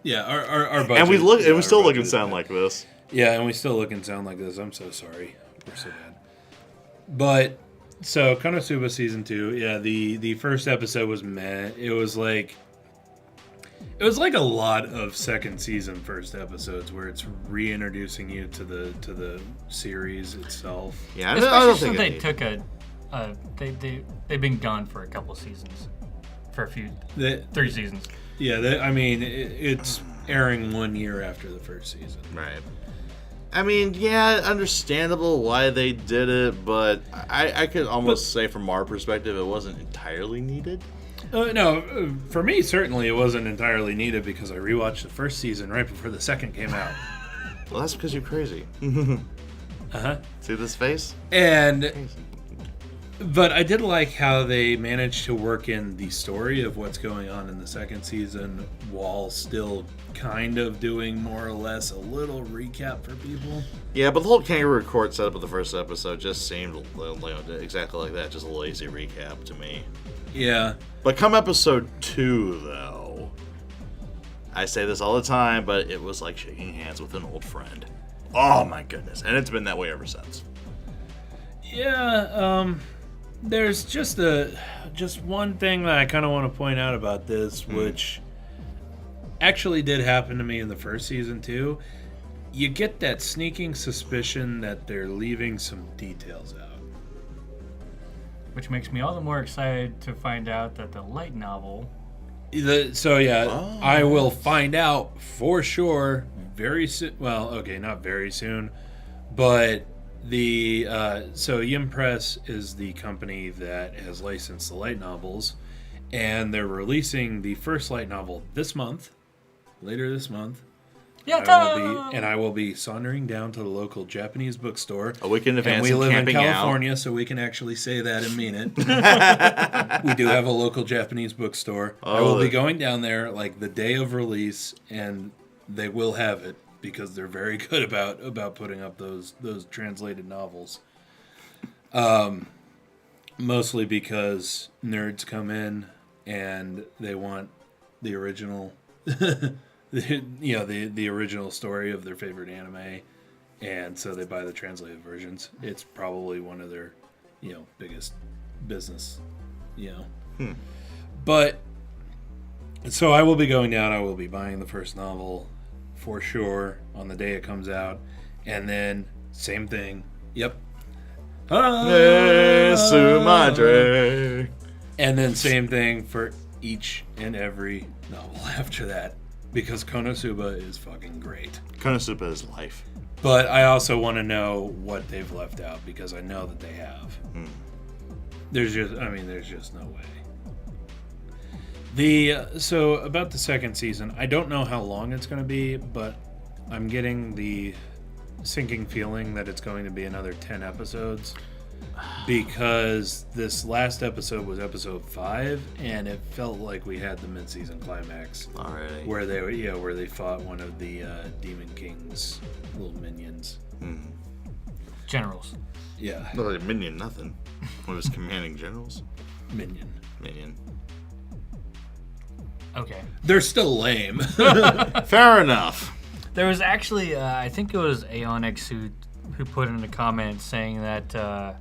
yeah, our budget, and we still look and sound like this. Yeah, and we still look and sound like this. I'm so sorry. We're so bad. But so Konosuba season 2, yeah, the first episode was meh. It was like a lot of second season first episodes where it's reintroducing you to the series itself. Yeah, especially since they took they've been gone for a couple seasons, for 3 seasons. Yeah, it's airing 1 year after the first season. Right. I mean, yeah, understandable why they did it, but I could almost say from our perspective it wasn't entirely needed. No, for me, certainly it wasn't entirely needed because I rewatched the first season right before the second came out. Well, that's because you're crazy. Uh-huh. See this face? But I did like how they managed to work in the story of what's going on in the second season while still kind of doing more or less a little recap for people. Yeah, but the whole kangaroo court setup of the first episode just seemed exactly like that, just a lazy recap to me. Yeah. But come episode 2, though, I say this all the time, but it was like shaking hands with an old friend. Oh my goodness. And it's been that way ever since. Yeah, there's just one thing that I kind of want to point out about this, which actually did happen to me in the first season too. You get that sneaking suspicion that they're leaving some details out. Which makes me all the more excited to find out that the light novel... I will find out for sure very soon. Well, okay, not very soon, but... Yin Press is the company that has licensed the light novels, and they're releasing the first light novel later this month. I will be sauntering down to the local Japanese bookstore. A week in advance, and we live in California, out. So we can actually say that and mean it. We do have a local Japanese bookstore. I will be going down there like the day of release, and they will have it. Because they're very good about putting up those translated novels. Mostly because nerds come in and they want the original, the original story of their favorite anime, and so they buy the translated versions. It's probably one of their, biggest business, But so I will be going down. I will be buying the first novel. For sure, on the day it comes out. And then, same thing. Yep. Su madre. And then, same thing for each and every novel after that. Because Konosuba is fucking great. Konosuba is life. But I also want to know what they've left out, because I know that they have. There's just no way. So about the second season, I don't know how long it's going to be, but I'm getting the sinking feeling that it's going to be another 10 episodes, because this last episode was episode 5, and it felt like we had the mid-season climax already, where they fought one of the Demon King's little minions, generals. Yeah, not like minion, nothing. One of his commanding generals. Minion. Okay. They're still lame. Fair enough. There was actually, I think it was Aonix who put in a comment saying that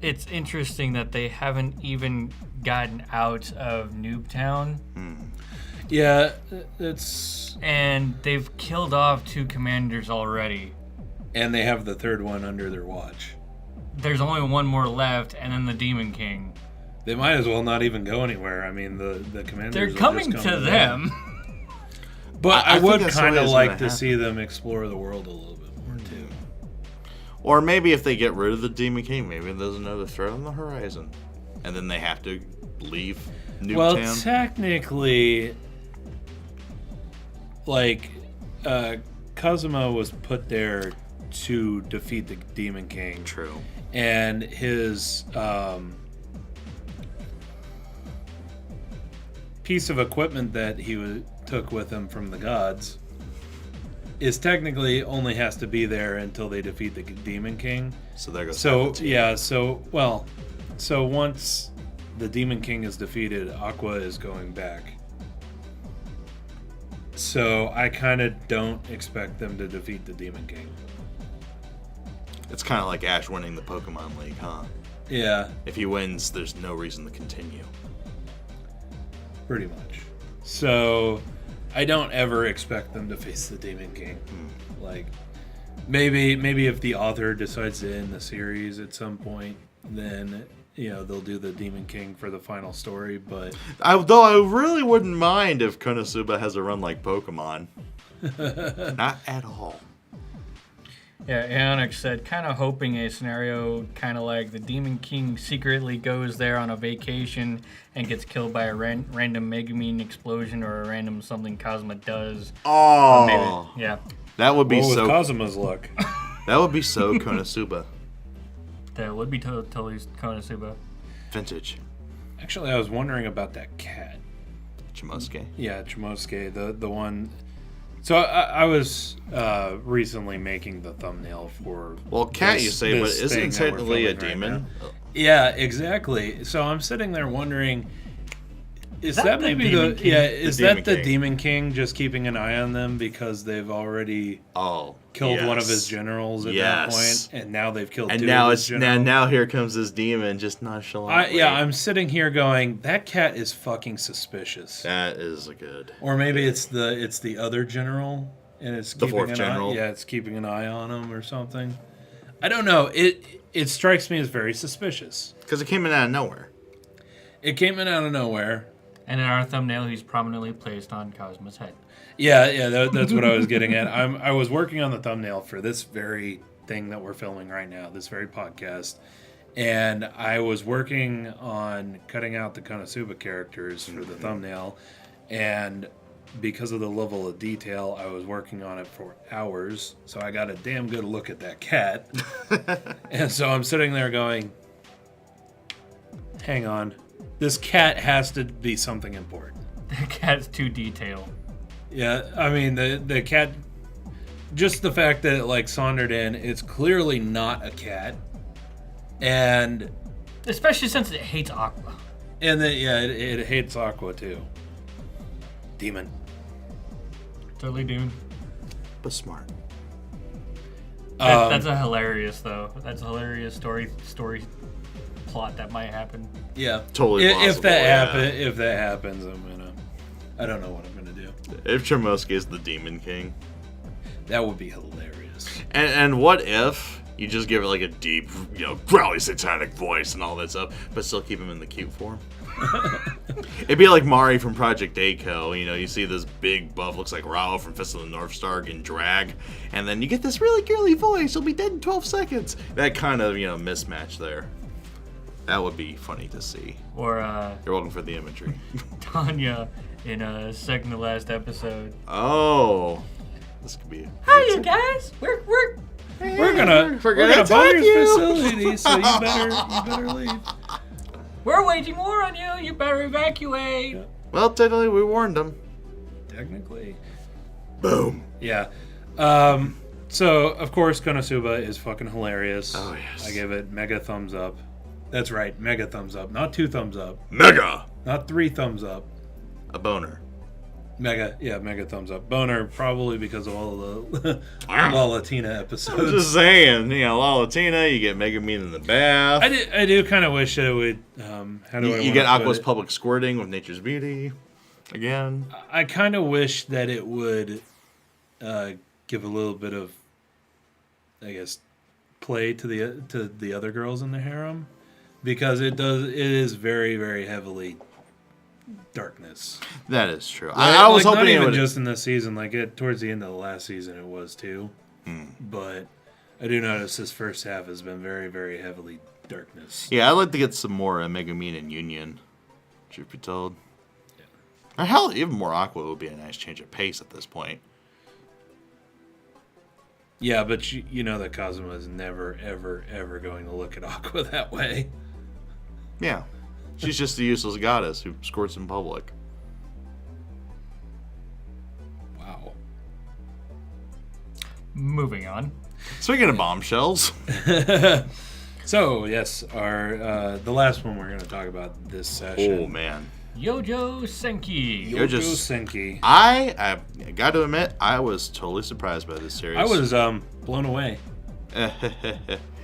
it's interesting that they haven't even gotten out of Noobtown. Yeah, and they've killed off 2 commanders already. And they have the third one under their watch. There's only one more left, and then the Demon King. They might as well not even go anywhere. I mean, the commanders. They're coming to them. But I would kind of like to see them explore the world a little bit more too. Or maybe if they get rid of the Demon King, maybe there's another threat on the horizon, and then they have to leave Newtown. Well, technically, Kazuma was put there to defeat the Demon King. True. And his piece of equipment that he took with him from the gods is technically only has to be there until they defeat the Demon King. So there goes. So once the Demon King is defeated, Aqua is going back. So I kind of don't expect them to defeat the Demon King. It's kind of like Ash winning the Pokemon League, huh? Yeah. If he wins, there's no reason to continue. Pretty much. So I don't ever expect them to face the Demon King. Like, maybe if the author decides to end the series at some point, then they'll do the Demon King for the final story. But Though I really wouldn't mind if Konosuba has a run like Pokemon. Not at all. Yeah, Aonix said, kind of hoping a scenario kind of like the Demon King secretly goes there on a vacation and gets killed by a random Megumin explosion or a random something Cosma does. Oh, maybe, yeah. That would be so. Kazuma's luck. That would be so Konosuba. That would be totally Konosuba. Vintage. Actually, I was wondering about that cat. Chimosuke. Yeah, Chimosuke, the one. So I was recently making the thumbnail for. Well, cat, you say, but isn't it technically a demon? Right, yeah, exactly. So I'm sitting there wondering, is that maybe the Demon King just keeping an eye on them because they've already killed one of his generals at that point, and now they've killed two of his generals? Now here comes this demon just nonchalantly. I'm sitting here going, that cat is fucking suspicious. That is good. Or maybe it's the other general, and it's the keeping fourth general. It's keeping an eye on him or something. I don't know. It strikes me as very suspicious because it came in out of nowhere. It came in out of nowhere. And in our thumbnail, he's prominently placed on Cosma's head. Yeah, that's what I was getting at. I was working on the thumbnail for this very thing that we're filming right now, this very podcast, and I was working on cutting out the Konosuba characters for the thumbnail, and because of the level of detail, I was working on it for hours, so I got a damn good look at that cat. And so I'm sitting there going, hang on. This cat has to be something important. The cat's too detailed. Yeah, I mean, the cat... Just the fact that it, sauntered in, it's clearly not a cat. And... Especially since it hates Aqua. And then, it hates Aqua, too. Demon. Totally demon. But smart. That's a hilarious, though. That's a hilarious story plot that might happen. Yeah, totally. If that happens, I don't know what I'm gonna do. If Chimosuke is the Demon King, that would be hilarious. And what if you just give it a deep, growly satanic voice and all that stuff, but still keep him in the cute form? It'd be like Mari from Project Aiko. You see this big buff, looks like Rao from Fist of the North Star getting drag, and then you get this really girly voice. He'll be dead in 12 seconds. That kind of mismatch there. That would be funny to see. Or you're welcome for the imagery. Tanya in second to last episode. Oh, this could be. Hi, you guys. We're gonna bomb your facility, so you better leave. We're waging war on you. You better evacuate. Yeah. Well, technically, we warned them. Technically. Boom. Yeah. So of course, Konosuba is fucking hilarious. Oh yes. I give it mega thumbs up. That's right, mega thumbs up. Not 2 thumbs up. Mega! Not 3 thumbs up. A boner. Mega thumbs up. Boner, probably because of all of the La Latina episodes. I'm just saying, La Latina, you get Megumin in the bath. I do kind of wish that it would... you get Aqua's public squirting with Nature's Beauty. Again. I kind of wish that it would give a little bit of, I guess, play to the other girls in the harem. Because it is very, very heavily darkness. That is true. I was hoping not even it would just in this season. Towards the end of the last season, it was too. But I do notice this first half has been very, very heavily darkness. Yeah, I'd like to get some more Megumin and Union. Truth be told. Yeah. Or hell, even more Aqua would be a nice change of pace at this point. Yeah, but you know that Kazuma is never, ever, ever going to look at Aqua that way. Yeah. She's just a useless goddess who squirts in public. Wow. moving on. Speaking of bombshells. So, yes, the last one we're going to talk about this session. Oh, man. Yojo Senki. Yojo Senki. I got to admit, I was totally surprised by this series. I was blown away.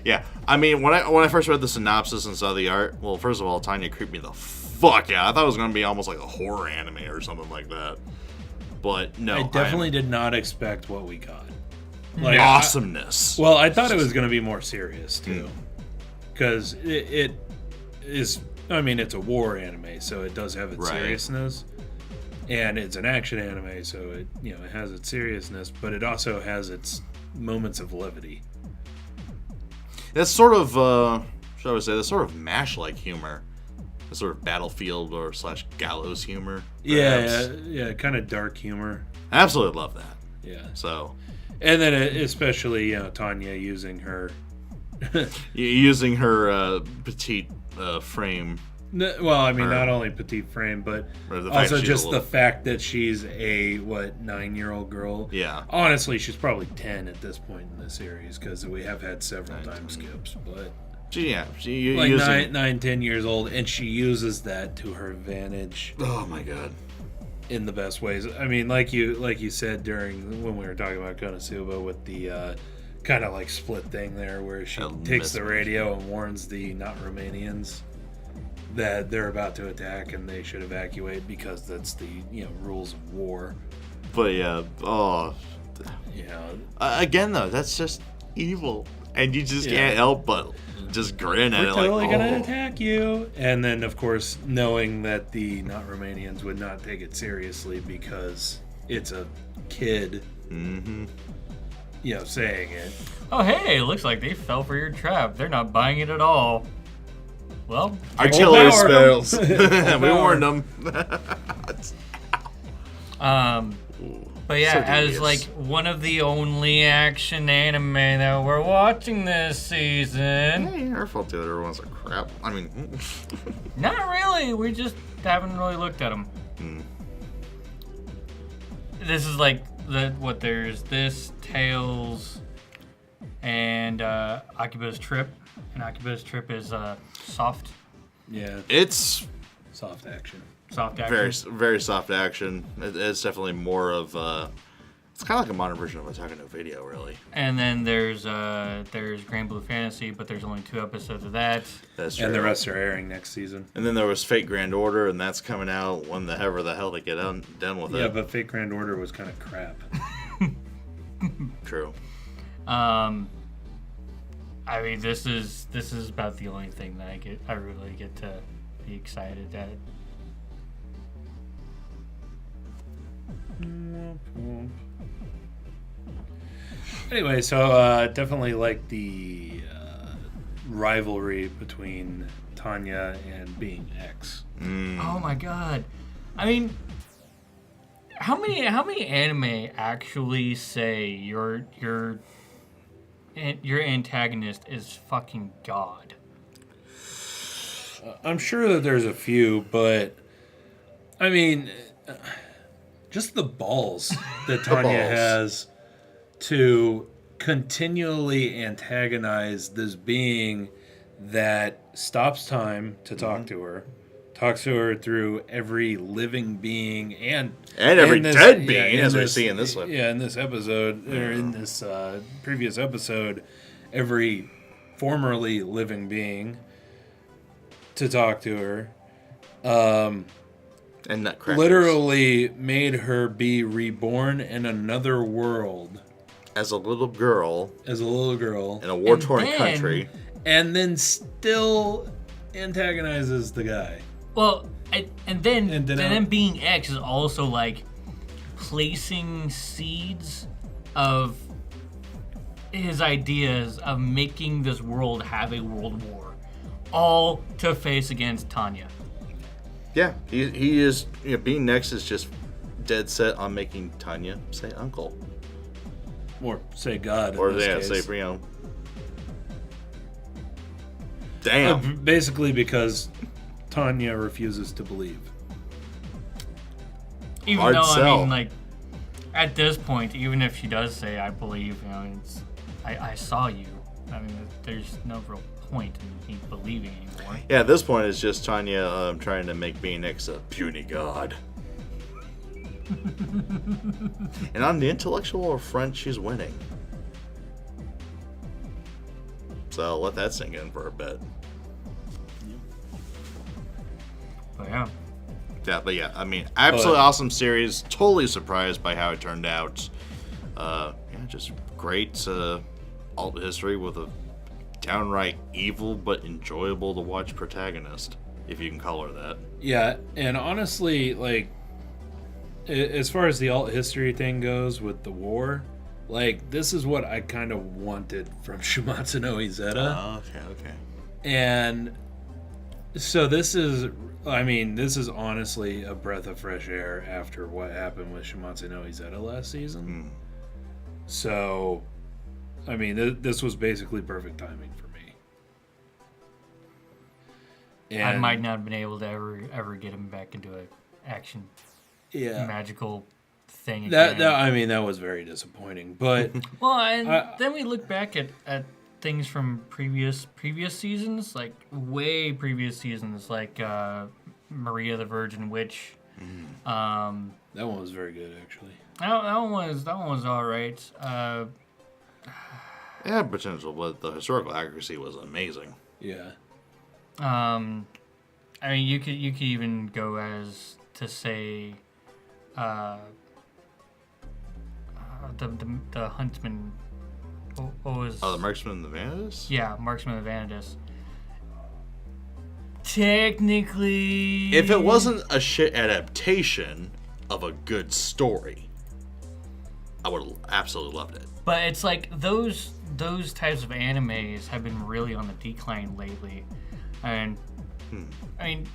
Yeah, I mean, when I first read the synopsis and saw the art, well, first of all, Tanya creeped me the fuck out. I thought it was going to be almost like a horror anime or something like that. But no. I definitely did not expect what we got. Like, awesomeness. I thought it was going to be more serious, too. Because it is, I mean, it's a war anime, so it does have its seriousness. And it's an action anime, so it has its seriousness, but it also has its moments of levity. That's sort of, shall we say, that's sort of MASH-like humor. That's sort of Battlefield or / Gallows humor. Yeah, kind of dark humor. I absolutely love that. Yeah. So. And then especially, Tanya using her... using her petite frame. Well, I mean, not only petite frame, but also just the fact that she's a 9-year-old girl. Yeah. Honestly, she's probably 10 at this point in the series because we have had several time skips. But she like using... 9, 10 years old, and she uses that to her advantage. Oh my god. In the best ways. I mean, like you said during when we were talking about Konosuba with the kind of like split thing there, where she takes the radio and warns the not Romanians that they're about to attack and they should evacuate because that's the rules of war. But again though, that's just evil, and you just can't help but just grin at it. We're totally gonna attack you, and then of course knowing that the not Romanians would not take it seriously because it's a kid. Mm-hmm. Saying it. Oh, hey, looks like they fell for your trap. They're not buying it at all. Well, artillery spells. We warned them. But yeah, as like one of the only action anime that we're watching this season. Hey, our fault the other ones are crap. I mean, not really. We just haven't really looked at them. This is like there's this Tails and Akiba's Trip, and Akiba's Trip is soft. Yeah, it's soft action. Soft action. Very, very soft action. It's definitely more of it's kind of like a modern version of Otaku Video, really. And then there's Grand Blue Fantasy, but there's only 2 episodes of that. That's true. And the rest are airing next season. And then there was Fate Grand Order, and that's coming out when the hell they get done with it. Yeah, but Fate Grand Order was kind of crap. True. I mean, this is about the only thing that I really get to be excited at. Anyway, so definitely like the rivalry between Tanya and Being X. Oh my god! I mean, how many anime actually say your antagonist is fucking God? I'm sure that there's a few, but I mean, just the balls that Tanya has to continually antagonize this being that stops time to talk to her, talks to her through every living being and every dead being, as we see in this one. Yeah, in this episode, or in this previous episode, every formerly living being to talk to her. And nutcrackers. Literally made her be reborn in another world. As a little girl. In a war-torn country. And then still antagonizes the guy. Well, and then Being X is also like placing seeds of his ideas of making this world have a world war, all to face against Tanya. Yeah, he is. Being Next is just dead set on making Tanya say uncle, or say God, or say damn. Basically, because Tanya refuses to believe. Even Hard though sell. I mean, like, at this point, even if she does say, I believe, it's, I saw you. I mean, there's no real point in me believing anymore. Yeah, at this point, it's just Tanya trying to make Phoenix a puny god. And on the intellectual front, she's winning. So I'll let that sink in for a bit. But yeah. Yeah, but yeah, I mean, absolutely awesome series. Totally surprised by how it turned out. Yeah, just great alt history with a downright evil but enjoyable to watch protagonist, if you can call her that. Yeah, and honestly, like, as far as the alt history thing goes with the war, like, this is what I kind of wanted from Shumatsu no Izetta. Oh, okay. And so this is honestly a breath of fresh air after what happened with Shumatsu no Izetta last season. So, I mean, this was basically perfect timing for me. And I might not have been able to ever get him back into an action magical thing again. That was very disappointing. But well, and then we look back at things from previous seasons, like way previous seasons, like Maria the Virgin Witch. That one was very good, actually. That one was all right. It had potential, but the historical accuracy was amazing. Yeah. I mean, you could even go as to say, the huntsman. What was? Oh, the Marksman and the Vanadis? Yeah, Marksman and the Vanadis. Technically, if it wasn't a shit adaptation of a good story, I would have absolutely loved it. But it's like those types of animes have been really on the decline lately, and I mean,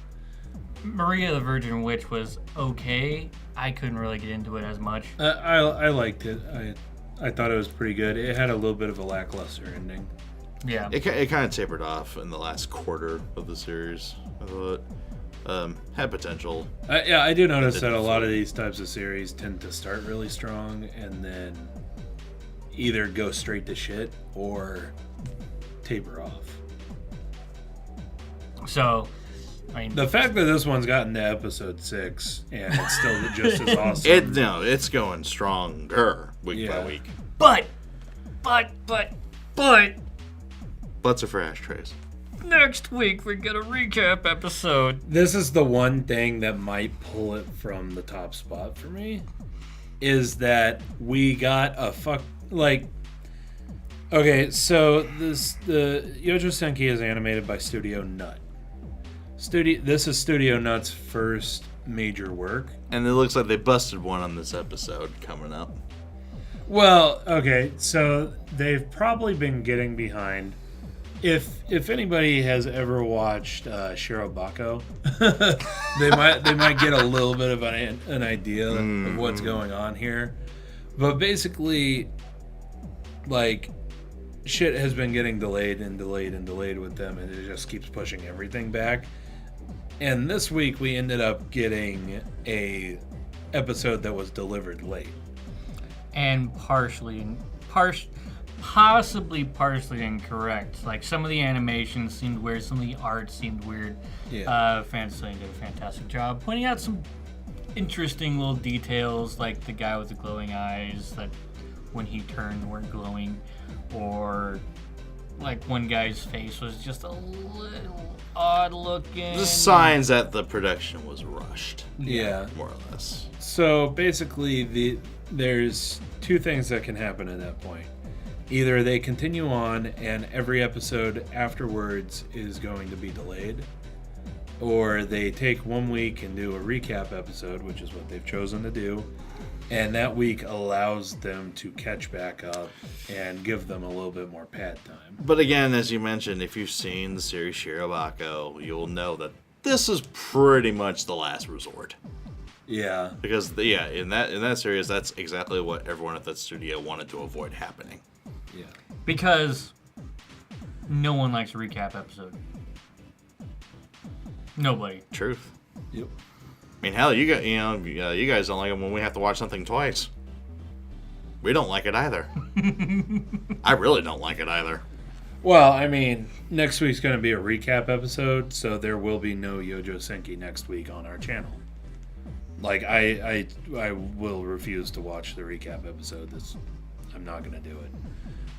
Maria the Virgin Witch was okay. I couldn't really get into it as much. I liked it. I thought it was pretty good. It had a little bit of a lackluster ending. Yeah. It kind of tapered off in the last quarter of the series. I thought had potential. I do notice that a lot of these types of series tend to start really strong and then either go straight to shit or taper off. So, I mean, the fact that this one's gotten to episode 6 and it's still just as awesome. It's going stronger week by week. But Butts are for ashtrays. next week we get a recap episode. This is the one thing that might pull it from the top spot for me, is that we got a okay, so the Yojo Senki is animated by Studio Nut. This is Studio Nut's first major work. And it looks like they busted one on this episode coming up. Well, okay, so they've probably been getting behind. If anybody has ever watched Shirobako, they might get a little bit of an idea of what's going on here. But basically, like, shit has been getting delayed with them, and it just keeps pushing everything back. And this week we ended up getting a episode that was delivered late. And possibly incorrect. Like, some of the animations seemed weird, some of the art seemed weird. Yeah. Fantasy did a fantastic job pointing out some interesting little details, like the guy with the glowing eyes that when he turned weren't glowing, or like one guy's face was just a little odd looking. The signs that the production was rushed. Yeah. More or less. So basically, there's two things that can happen at that point. Either they continue on and every episode afterwards is going to be delayed, or they take 1 week and do a recap episode, which is what they've chosen to do, and that week allows them to catch back up and give them a little bit more pad time. But again, as you mentioned, if you've seen the series Shirobako, you'll know that this is pretty much the last resort. Yeah. Because in that series, that's exactly what everyone at that studio wanted to avoid happening. Yeah. Because no one likes a recap episode. Nobody. Truth. Yep. I mean, hell, you guys don't like them when we have to watch something twice. We don't like it either. I really don't like it either. Well, I mean, next week's going to be a recap episode, so there will be no Yojo Senki next week on our channel. Like, I will refuse to watch the recap episode. I'm not going to do it.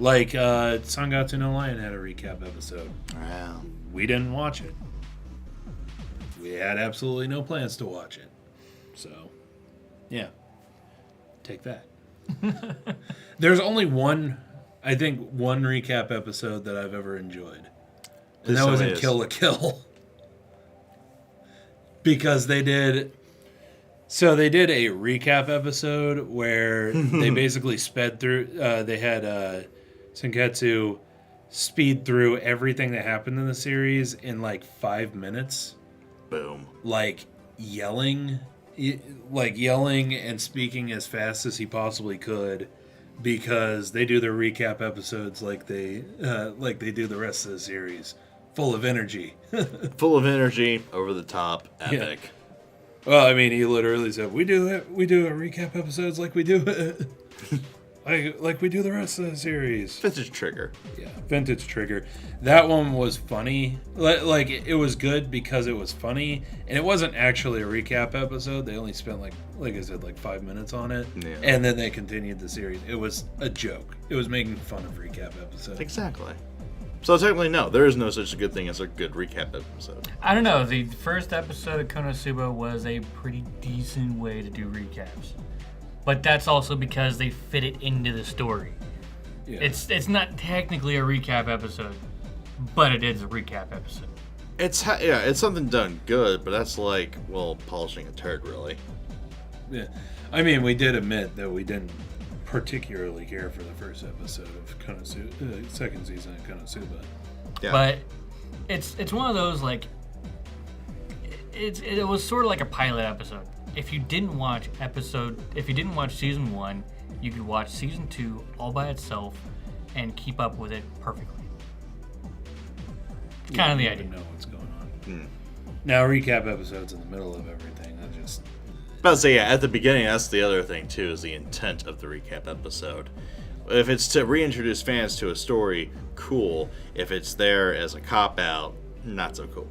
Like, Sangatsu no Lion had a recap episode. Wow. We didn't watch it. We had absolutely no plans to watch it. So, yeah. Take that. There's only one recap episode that I've ever enjoyed. And that was in Kill la Kill. Because they did a recap episode where they basically sped through, they had Senketsu speed through everything that happened in the series in like 5 minutes. Boom. Like yelling and speaking as fast as he possibly could, because they do their recap episodes like they do the rest of the series, full of energy. Full of energy, over the top, epic. Yeah. Well, I mean, he literally said, "We do a recap episodes like we do it." Like we do the rest of the series. Vintage Trigger. Yeah, Vintage Trigger. That one was funny. Like it was good because it was funny, and it wasn't actually a recap episode. They only spent like I said, like 5 minutes on it, yeah. And then they continued the series. It was a joke. It was making fun of recap episodes. Exactly. So technically, no, there is no such a good thing as a good recap episode. I don't know. The first episode of Konosuba was a pretty decent way to do recaps. But that's also because they fit it into the story. Yeah. It's not technically a recap episode, but it is a recap episode. It's something done good, but that's like, well, polishing a turd, really. Yeah, I mean, we did admit that we didn't particularly care for the first episode of Konosuba, second season of Konosuba. Yeah. But it's one of those, like, it was sort of like a pilot episode. If you didn't watch season 1, you could watch season 2 all by itself and keep up with it perfectly. It's kind of the idea. Know what's going on. Now, recap episodes in the middle of everything. That just. But say, yeah, at the beginning, that's the other thing too, is the intent of the recap episode. If it's to reintroduce fans to a story, cool. If it's there as a cop out, not so cool.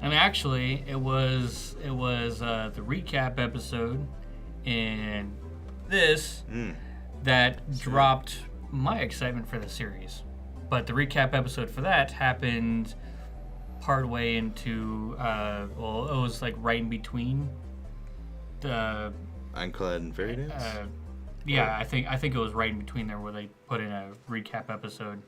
And actually, it was the recap episode in this that dropped my excitement for the series. But the recap episode for that happened partway into, it was like right in between the Ironclad and Fairy Dance. Yeah, I think it was right in between there where they put in a recap episode.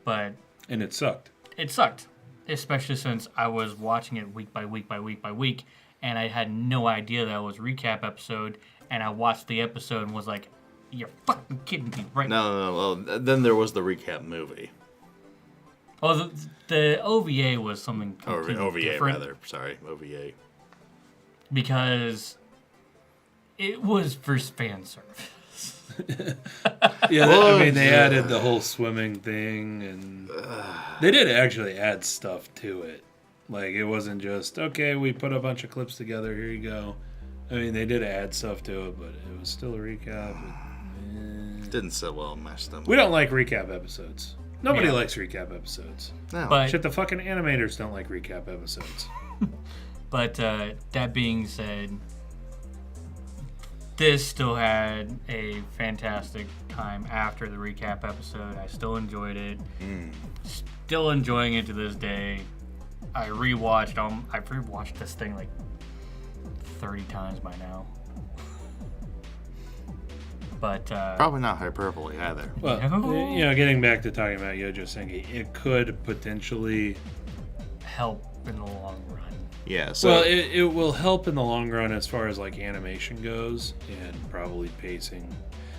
And it sucked. It sucked. Especially since I was watching it week by week by week by week, and I had no idea that it was a recap episode, and I watched the episode and was like, you're fucking kidding me, right? No. Well, then there was the recap movie. Oh, the OVA was something completely OVA, different. rather. Sorry, OVA. Because it was for fan service. Yeah, I mean, they added the whole swimming thing, and they did actually add stuff to it. Like, it wasn't just, okay, we put a bunch of clips together, here you go. I mean, they did add stuff to it, but it was still a recap. Didn't sit well in my stomach. We don't like recap episodes. Nobody likes recap episodes. No. But, shit, the fucking animators don't like recap episodes. But that being said, this still had a fantastic time after the recap episode. I still enjoyed it. Still enjoying it to this day. I've rewatched this thing like 30 times by now. But probably not hyperbole either. Well, getting back to talking about Yojo Senki, it could potentially help in the long run. Yeah, so well, it will help in the long run as far as like animation goes, and probably pacing.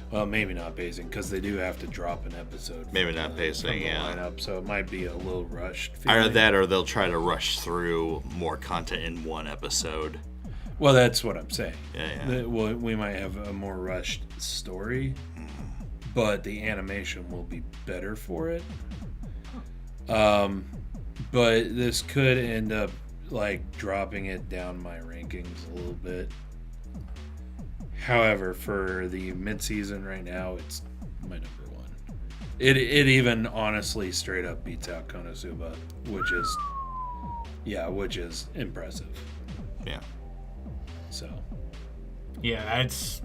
Well, maybe not pacing, because they do have to drop an episode. Maybe not pacing, yeah. Lineup, so it might be a little rushed. Either that, or they'll try to rush through more content in one episode. Well, that's what I'm saying. Yeah. We might have a more rushed story, but the animation will be better for it. But this could end up like dropping it down my rankings a little bit. However, for the mid-season right now, it's my number one. It even honestly straight up beats out Konosuba, which is impressive. Yeah. So. Yeah, it's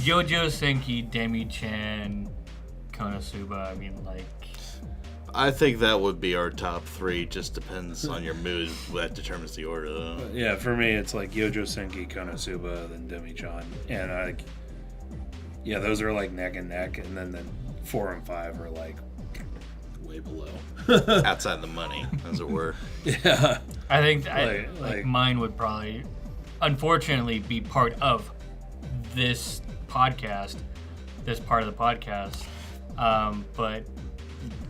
JoJo Senki, Demi-chan, Konosuba. I mean, like... I think that would be our top 3. Just depends on your mood. That determines the order, though. Yeah, for me, it's like Yojo Senki, Konosuba, then Demi-chan. And those are like neck and neck. And then 4 and 5 are like way below. Outside the money, as it were. Yeah. I think like mine would probably, unfortunately, be part of this podcast, this part of the podcast. But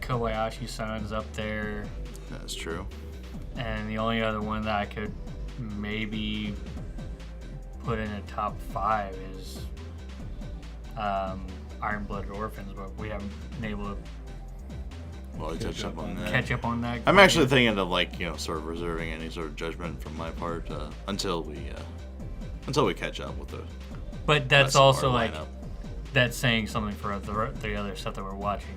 Kobayashi-san's up there. That's true. And the only other one that I could maybe put in a top 5 is Iron-Blooded Orphans, but we haven't been able to catch up on that. Catch up on that. I'm actually thinking of sort of reserving any sort of judgment from my part until we catch up with the. But that's also like that's saying something for the other stuff that we're watching.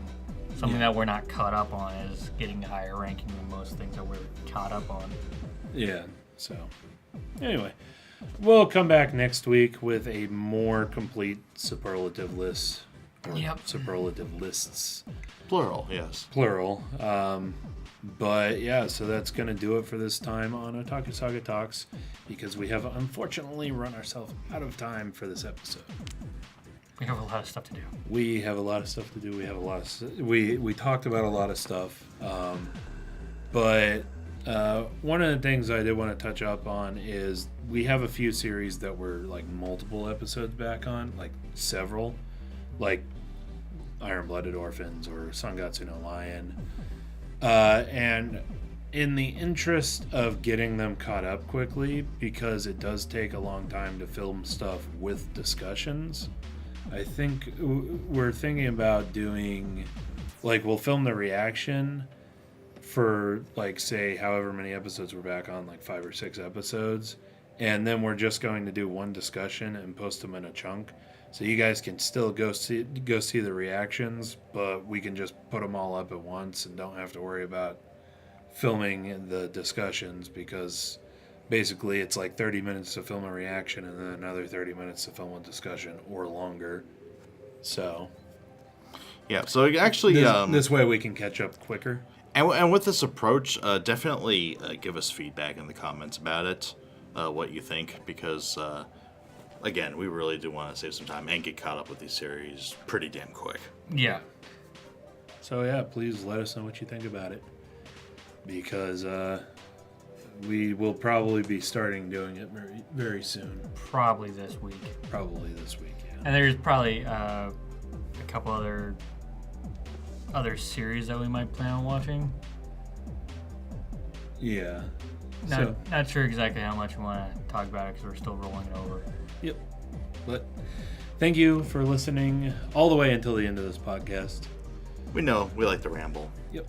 Something that we're not caught up on is getting a higher ranking than most things that we're caught up on. Yeah. So, anyway, we'll come back next week with a more complete superlative list. Superlative lists. Plural, yes. Plural. But yeah, so that's going to do it for this time on Otaku Saga Talks, because we have unfortunately run ourselves out of time for this episode. We have a lot of stuff to do. We have a lot of stuff to do. We have a lot of we talked about a lot of stuff. But one of the things I did want to touch up on is we have a few series that we're like multiple episodes back on, like several, like Iron-Blooded Orphans or Sangatsu no Lion. And in the interest of getting them caught up quickly, because it does take a long time to film stuff with discussions, I think we're thinking about doing, like, we'll film the reaction for, like, say, however many episodes we're back on, like 5 or 6 episodes, and then we're just going to do one discussion and post them in a chunk, so you guys can still go see the reactions, but we can just put them all up at once and don't have to worry about filming the discussions, because basically it's like 30 minutes to film a reaction and then another 30 minutes to film a discussion or longer. So yeah, so actually this way we can catch up quicker. And with this approach, definitely give us feedback in the comments about it, what you think, because again, we really do want to save some time and get caught up with these series pretty damn quick. Yeah. So yeah, please let us know what you think about it, because we will probably be starting doing it very, very soon. Probably this week. Yeah. And there's probably a couple other series that we might plan on watching. Yeah. Not sure exactly how much we want to talk about it because we're still rolling it over. Yep. But thank you for listening all the way until the end of this podcast. We know we like to ramble. Yep.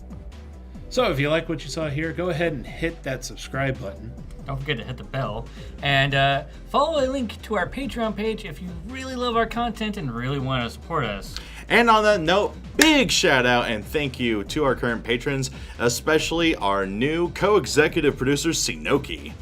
So if you like what you saw here, go ahead and hit that subscribe button. Don't forget to hit the bell. And follow a link to our Patreon page if you really love our content and really want to support us. And on that note, big shout out and thank you to our current patrons, especially our new co-executive producer, Sinoki.